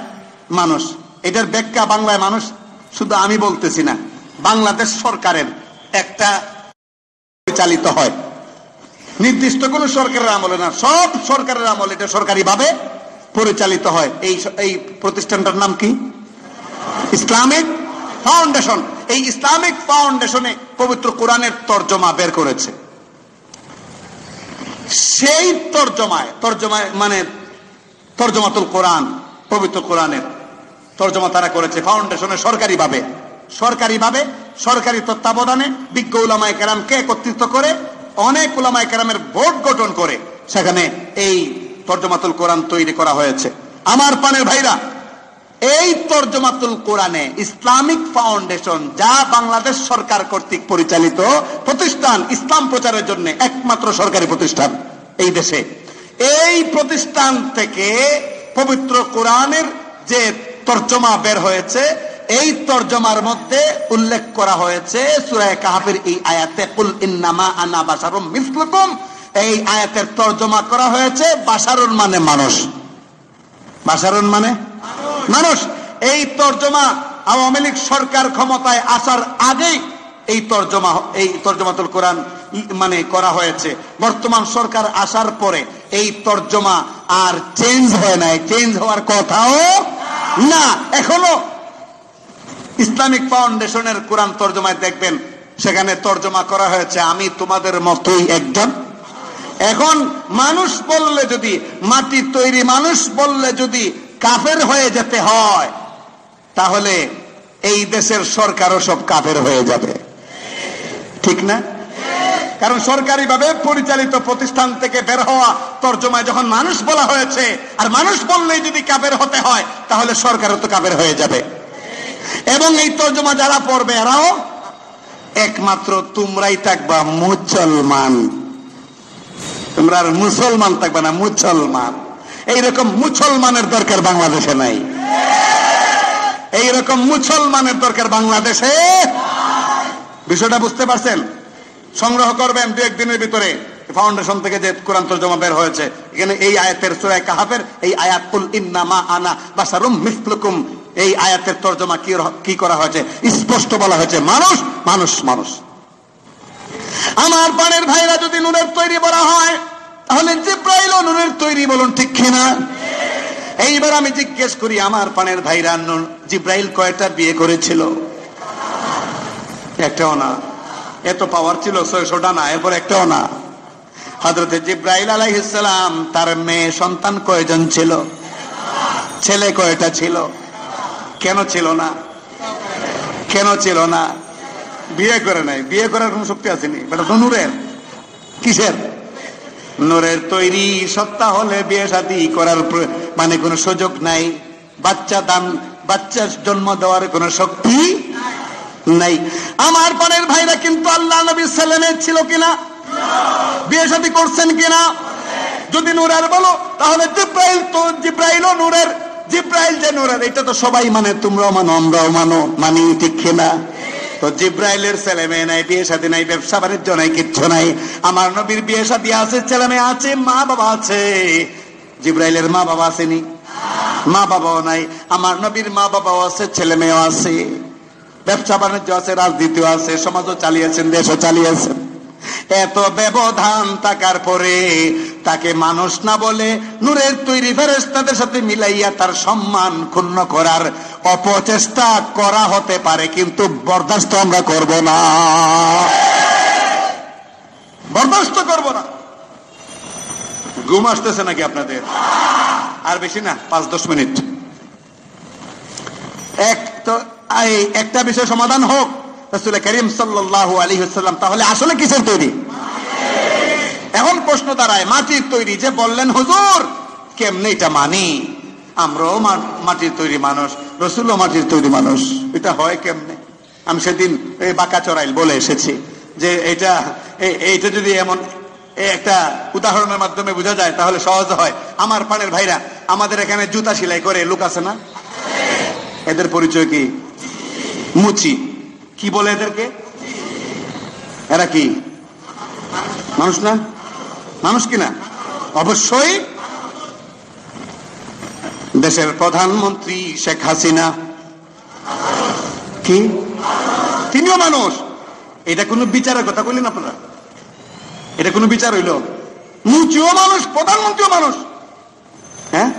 মানুষ। এটার ব্যাখ্যা বাংলায় মানুষ শুধু আমি বলতেছি না, বাংলাদেশ সরকারের একটা পরিচালিত হয়, নির্দিষ্ট কোন সরকারের আমলে না, সব সরকারের আমলে এটা সরকারি ভাবে পরিচালিত হয়। এই প্রতিষ্ঠানটার নাম কি? Islamic foundation. এই ইসলামিক ফাউন্ডেশনে পবিত্র কোরআনের তরজমা বের করেছে। সেই তরজমায় মানে তরজমাতুল কোরআন, পবিত্র কোরআনের তরজমা তারা করেছে ফাউন্ডেশনে সরকারি তত্ত্বাবধানে বিজ্ঞ উলামায়ে কেরামকে একত্রিত করে, অনেক উলামায়ে কেরামের বোর্ড গঠন করে সেখানে এই তরজমাতুল কোরআন তৈরি করা হয়েছে। আমার প্রাণের ভাইরা, এই তরজমাতুল কোরআনে ইসলামিক ফাউন্ডেশন, যা বাংলাদেশ সরকার কর্তৃক পরিচালিত প্রতিষ্ঠান, ইসলাম প্রচারের জন্য একমাত্র সরকারি প্রতিষ্ঠান এই দেশে, এই প্রতিষ্ঠান থেকে পবিত্র কোরআনের যে তরজমা বের হয়েছে, এই তরজমার মধ্যে উল্লেখ করা হয়েছে সূরা কাহফের এই আয়াতে, কুল ইন্নামা আনা বাশারুম মিসলুকুম। এই আয়াতের তরজমা করা হয়েছে বাশারুন মানে মানুষ, বাশারুন মানে মানুষ। এই তরজমা আওয়ামী লীগ সরকার ক্ষমতায় আসার আগেই এই তরজমাতুল কোরআন মানে করা হয়েছে। বর্তমান সরকার আসার পরে এই তরজমা আর চেঞ্জ হয় নাই, চেঞ্জ হওয়ার কথাও না। এখনো ইসলামিক ফাউন্ডেশনের কোরআন তরজমায় দেখবেন সেখানে তরজমা করা হয়েছে আমি তোমাদের মতোই একজন। এখন মানুষ বললে যদি, মাটির তৈরি মানুষ বললে যদি কাফের হয়ে যেতে হয়, তাহলে এই দেশের সরকারও সব কাফের হয়ে যাবে, ঠিক না? কারণ সরকারি ভাবে পরিচালিত প্রতিষ্ঠান থেকে বের হওয়া তরজমায় যখন মানুষ বলা হয়েছে, আর মানুষ বললেই যদি কাফের হতে হয়, তাহলে সরকারও তো কাফের হয়ে যাবে। এবং এই তরজমা যারা পড়বে এরাও একমাত্র তোমরাই থাকবা মুসলমান, তোমরা আর মুসলমান থাকবে না, মুসলমান। এইরকম মুসলমানের দরকার বাংলাদেশে নাই, এইরকম মুসলমানের দরকার বাংলাদেশে। বিষয়টা বুঝতে পারছেন? সংগ্রহ করবেন দু একদিনের ভিতরে ফাউন্ডেশন থেকে যে কোরআন তরজমা বের হয়েছে, এখানে এই আয়াতের সূরা কাহফের এই আয়াত কুল ইন্নামা আনা বাশারুম মিসলুকুম, এই আয়াতের তরজমা কি করা হয়েছে? স্পষ্ট বলা হয়েছে মানুষ, মানুষ, মানুষ। আমার প্রাণের ভাইরা, যদি নূরের তৈরি বলা হয়, তাহলে জিব্রাইল নূরের তৈরি, বলুন ঠিক কিনা? এইবার আমি জিজ্ঞেস করি আমার প্রাণের ভাইরা, জিব্রাইল কয়টা বিয়ে করেছিল? একটাও না। এত পাওয়ার ছিল 600টা না, এরপর একটাও না। হযরত জিব্রাইল আলাইহিস সালাম তার মেয়ে সন্তান কয়জন ছিল? ছেলে কয়টা ছিল? কেন ছিল না? কেন ছিল না? বিয়ে করে নাই, বিয়ে করার কোন শক্তি আসেনি। এটা তো নূরের, কিসের? নূরের তৈরি সত্তা হলে বিয়ে শাদী করার মানে কোনো সুযোগ নাই, বাচ্চা জন্ম দেওয়ার কোনো শক্তি নাই। আমার পরের ভাইরা, কিন্তু আল্লাহ নবী সাল্লাল্লাহু ছিল কিনা? বিয়ে শাদী করছেন কিনা? যদি নূরের বলো, তাহলে জিব্রাইল তো জিব্রাইলও নূরের। জিব্রাইল যে নূরের, এটা তো সবাই মানে, তোমরাও মানো, আমরাও মানি, ঠিক কিনা? তো জিব্রাইলের ছেলে মেয়ে নাই, বিয়ে শাদী নাই, ব্যবসা বাণিজ্য নাই, কিচ্ছু নাই। আমার নবীর বিয়ে শাদী আছে, ছেলে মেয়ে আছে, মা বাবা আছে। জিব্রাইলের মা বাবা আসেনি? মা বাবাও নাই। আমার নবীর মা বাবাও আছে, ছেলে মেয়েও আছে, ব্যবসা বাণিজ্য আছে, রাজনীতিও আছে, সমাজও চালিয়েছেন, দেশও চালিয়েছেন। এত ব্যবধান থাকার পরে তাকে মানুষ না বলে নূরের তৈরি ফেরেশতাদের সাথে মিলাইয়া তার সম্মান ক্ষুণ্ণ করার অপচেষ্টা করা হতে পারে, কিন্তু বরদাস্ত আমরা করব না, বরদাস্ত করব না। ঘুম আসতেছে নাকি আপনাদের? আর বেশি না, 5-10 মিনিট। একটা বিষয় সমাধান হোক। রাসূল করিম সাল্লাল্লাহু আলাইহি ওয়াসাল্লাম তাহলে আসলে কিসের তৈরি? এখন প্রশ্ন দাঁড়ায়, মাটির তৈরি যে বললেন হুজুর, কেমনে এটা মানি? আমরাও মাটির তৈরি মানুষ, রাসূলও মাটির তৈরি মানুষ, এটা হয় কেমনে? আমি সেদিন এই বাঁকাচড়াইল বলে এসেছি যে এইটা যদি এমন একটা উদাহরণের মাধ্যমে বোঝা যায় তাহলে সহজ হয়। আমার প্রাণের ভাইরা, আমাদের এখানে জুতা সেলাই করে লোক আছে না? এদের পরিচয় কি? মুচি। কি বলে এদেরকে? এরা কি মানুষ না? মানুষ কিনা? অবশ্যই। দেশের প্রধানমন্ত্রী শেখ হাসিনা কি? তিনিও মানুষ। এটা কোনো বিচারের কথা বললেন আপনারা? এটা কোনো বিচার হইল? মুচিও মানুষ, প্রধানমন্ত্রীও মানুষ। হ্যাঁ,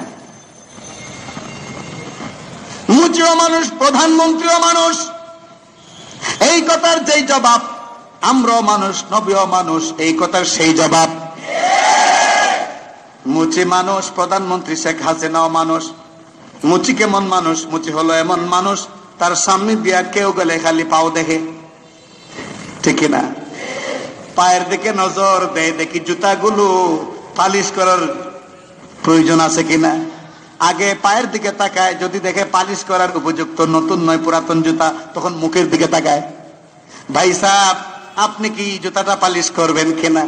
মুচিও মানুষ, প্রধানমন্ত্রীও মানুষ। এই কথার যেই জবাব, আমরাও মানুষ, নবীও মানুষ, এই কথার সেই জবাব। মুচি মানুষ, প্রধানমন্ত্রী শেখ হাসিনাও মানুষ। মুচি কেমন মানুষ? মুচি হলো এমন মানুষ, তার সামনে দিয়া কেউ গেলে খালি পাও দেখে, ঠিক না? পায়ের দিকে নজর দেয়, দেখি জুতাগুলো পালিশ করার প্রয়োজন আছে কিনা। আগে পায়ের দিকে তাকায়, যদি দেখে পালিশ করার উপযুক্ত, নতুন নয় পুরাতন জুতা, তখন মুখের দিকে তাকায়, ভাই সাহেব আপনি কি জুতাটা পালিশ করবেন কিনা?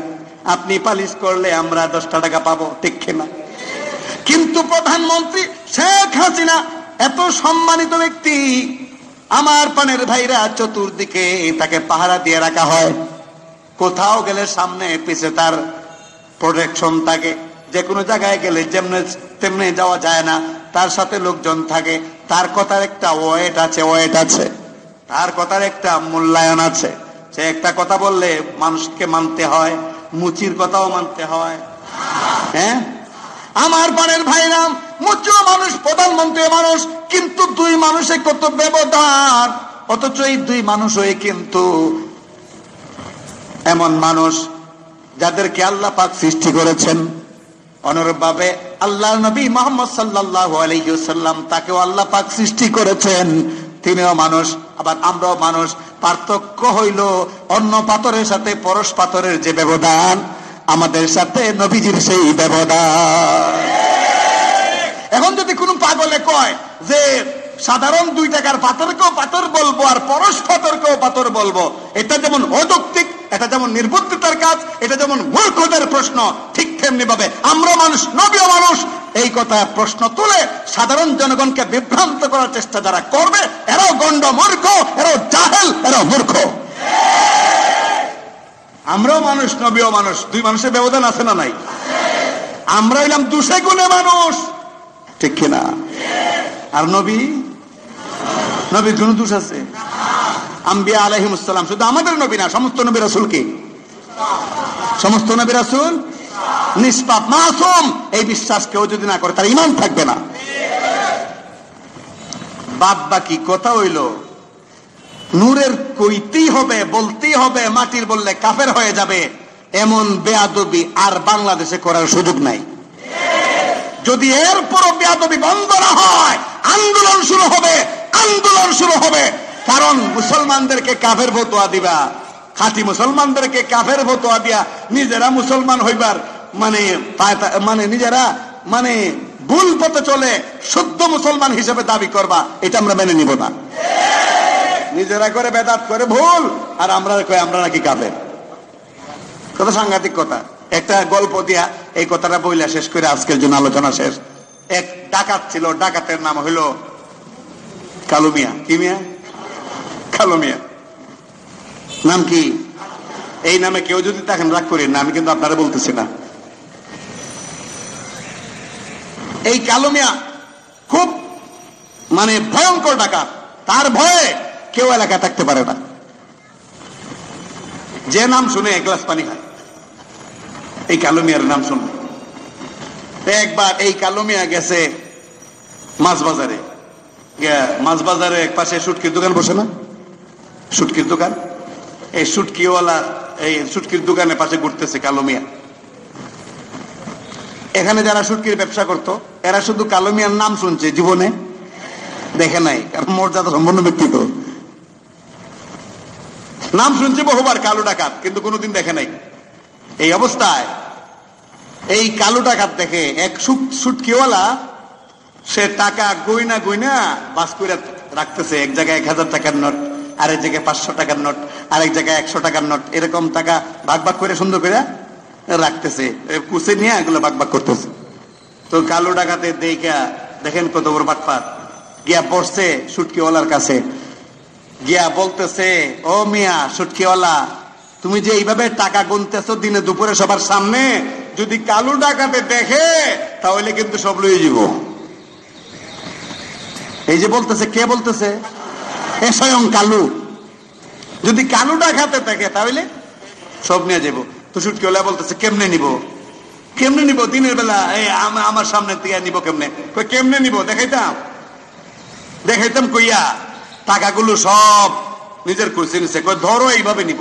আপনি পালিশ করলে আমরা 10 টাকা পাবো, ঠিক কিনা? কিন্তু প্রধানমন্ত্রী শেখ হাসিনা এত সম্মানিত ব্যক্তি, আমার পানের ভাইরা, চতুর্দিকে তাকে পাহারা দিয়ে রাখা হয়। কোথাও গেলে সামনে পিছে তার প্রোটেকশন থাকে। যে কোনো জায়গায় গেলে যেমনে তেমনি যাওয়া যায় না, তার সাথে লোকজন থাকে। তার কথার একটা ওয়েট আছে, ওয়েট আছে, তার কথার একটা মূল্যায়ন আছে। সে একটা কথা বললে মানুষকে মানতে হয়, মুচির কথাও মানতে হয়। হ্যাঁ, আমার পানের ভাইরা, মুচিও মানুষ, প্রধানমন্ত্রী মানুষ, কিন্তু দুই মানুষে কত ব্যবধান। অথচ এই দুই মানুষ হয়ে কিন্তু এমন মানুষ যাদেরকে আল্লাহ পাক সৃষ্টি করেছেন অনুরূপভাবে আল্লাহর নবী মুহাম্মদ সাল্লাল্লাহু আলাইহি ওয়াসাল্লাম, তাকেও আল্লাহ পাক সৃষ্টি করেছেন, তিনিও মানুষ, আবার আমরাও মানুষ। পার্থক্য হইল অন্য পাথরের সাথে পরশ পাথরের যে ব্যবধান, আমাদের সাথে নবীজির সেই ব্যবধান। এখন যদি কোন পাগলে কয় যে সাধারণ 2 টাকার পাথরকেও পাথর বলবো আর পরশ পাথরকেও পাথর বলবো, এটা যেমন অযৌক্তিক, এটা যেমন নির্বুদ্ধিতার কাজ, এটা যেমন মূর্খদের প্রশ্ন, ঠিক তেমনি ভাবে আমরা মানুষ, নবীও মানুষ। এই কথা প্রশ্ন তুলে সাধারণ জনগণকে বিভ্রান্ত করার চেষ্টা যারা করবে, এরাও গন্ড মূর্খ, এরাও জাহেল, এরাও মূর্খ। আমরাও মানুষ, নবীও মানুষ, দুই মানুষের ব্যবধান আছে না নাই? আমরা হইলাম 200 গুণে মানুষ, ঠিক কিনা? আর নবী, নবীর কোন দোষ আছে? আম্বিয়া আলাইহিমুস সালাম, শুধু আমাদের নবী না, সমস্ত নবী রাসূল কি? সমস্ত নবী রাসূল নিষ্পাপ, মাসুম। এই বিশ্বাস কেউ যদি না করে তার ঈমান থাকবে না। বাদ বাকি কথা হইল নূরের কইতেই হবে, বলতেই হবে, মাটির বললে কাফের হয়ে যাবে, এমন বেয়াদবি আর বাংলাদেশে করার সুযোগ নাই। যদি এরপরও বেয়াদবি বন্ধ না হয়, আন্দোলন শুরু হবে, আন্দোলন শুরু হবে। কারণ মুসলমানদেরকে কাফের ফতোয়া দিবা, খাঁটি মুসলমানদেরকে কাফের ফতোয়া দিয়া নিজেরা মুসলমান হইবার মানে নিজেরা মানে ভুল পথে চলে শুদ্ধ মুসলমান হিসেবে দাবি করবা, এটা আমরা মেনে নিব না। নিজেরা করে বেদাত করে ভুল, আর আমরা কই আমরা নাকি কাফের। কত সাংঘাতিক কথা। একটা গল্প দিয়া এই কথাটা বইলা শেষ করে আজকের জন্য আলোচনা শেষ। এক ডাকাত ছিল, ডাকাতের নাম হইল কালু মিয়া। কি মিয়া? কালু মিয়া। নাম কি? এই নামে কেউ যদি দেখেন রাগ করেন না, আমি কিন্তু আপনারা বলতেছি না। এই কালু মিয়া খুব ভয়ঙ্কর ডাকাত, তার ভয়ে কেউ এলাকায় থাকতে পারে না। যে নাম শুনে এক গ্লাস পানি খায়, এই কালু মিয়ার নাম শুনে। একবার এই কালু মিয়া গেছে মাছ বাজারে, মাছ বাজারে এক পাশে শুটকির দোকান বসে না, শুটকির দোকান। এই শুটকিওয়ালা এই শুটকির দোকানের পাশে ঘুরতেছে কালু মিয়া। এখানে যারা শুটকির ব্যবসা করতো এরা শুধু কালু মিয়ার নাম শুনছে, জীবনে দেখে নাই, কারণ মর্যাদা সম্পন্ন ব্যক্তি তো। নাম শুনছে বহুবার কালো ডাকাত, কিন্তু কোনোদিন দেখে নাই। এই অবস্থায় এই কালো ডাকাত দেখে এক শুটকিওয়ালা, সে টাকা গইনা গইনা বাস করে রাখতেছে। এক জায়গায় 1000 টাকার নোট, আরেক জায়গায় 500 টাকার নোট, আরেক জায়গায় 100 টাকার নোট, এরকম টাকা ভাগ ভাগ করে সুন্দর করে রাখতেছে, কুচে নিয়ে এগুলো ভাগ ভাগ করতেছে। তো কালো ডাকাতে দেখেন কত বড় বাটপার, গিয়া পড়ছে শুটকিওয়ালার কাছে, গিয়া বলতেছে, ও মিয়া শুটকিওয়ালা, তুমি যে এইভাবে টাকা গুনতেছো দিনে দুপুরে সবার সামনে, যদি কালো ডাকাতে দেখে তাহলে কিন্তু সব লয়ে যাব। এই যে বলতেছে, কে বলতেছে? এ স্বয়ং কালু। যদি কালু ডাকাতে দেখে তাহলে সব নিয়ে যাবো। তো সুটকিওয়ালা বলতেছে কেমনে নিব, কেমনে নিব? দিনের বেলা আমার সামনে দিয়ে নিব কেমনে? কেমনে নিব দেখাইতাম কইয়া টাকাগুলো সব নিজের কুচে নিছে। ধরো এইভাবে নিব,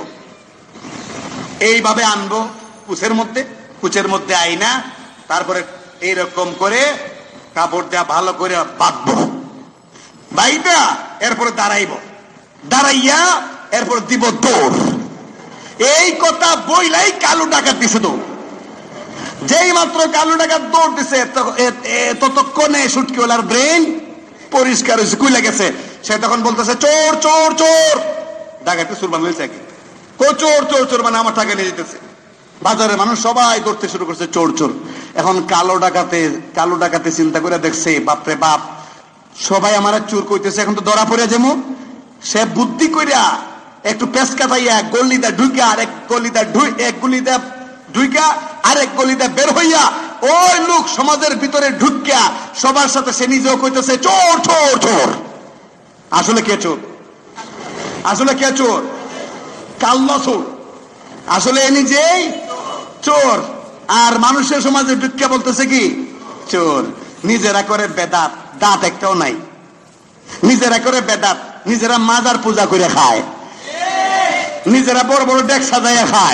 এইভাবে আনবো কুচের মধ্যে আইনা, তারপরে এইরকম করে কাপড় দেওয়া ভালো করে বাঁধবো, বাইটা এরপরে দাঁড়াইয়া এরপর দিব দৌড়। এই কথা বইলাই কালো ডাকাত দিছে দৌড়। যেই মাত্র কালো ডাকাত দৌড় দিছে ততক্ষণে সুটকিওয়ালার ব্রেন পরিষ্কার হয়েছে, কুইলা গেছে। সে তখন বলতেছে চোর চোর চোর। ডাকাতে সুরবান হয়েছে কি চোর চোর চোর, মানে আমার টাকা নিয়ে যেতেছে। বাজারের মানুষ সবাই ধরতে শুরু করছে চোর চোর। এখন কালো ডাকাতে চিন্তা করে দেখছে, বাপরে বাপ, সবাই আমার চোর কইতেছে, এখন তো ধরা পড়ে যাবো। সে বুদ্ধি কইরা একটু পেস কাটাইয়া গলিটা ঢুইকা আরেক গলিটা ঢুইকা আরেক গলিটা বের হইয়া ওই লোক সমাজের ভিতরে ঢুকিয়া সবার সাথে সে নিজেও কইতেছে চোর চোর চোর। আসলে কে চোর? কাল্লা চোর। আসলে এ নিজেই চোর, আর মানুষের সমাজে ঢুকিয়া বলতেছে কি চোর। নিজেরা করে বেদাত, দাঁত একটাও নাই। নিজেরা করে বেদাত, নিজেরা মাজার পূজা করে খায়, নিজেরা বড় বড় ডেক সাজাইয়া খায়।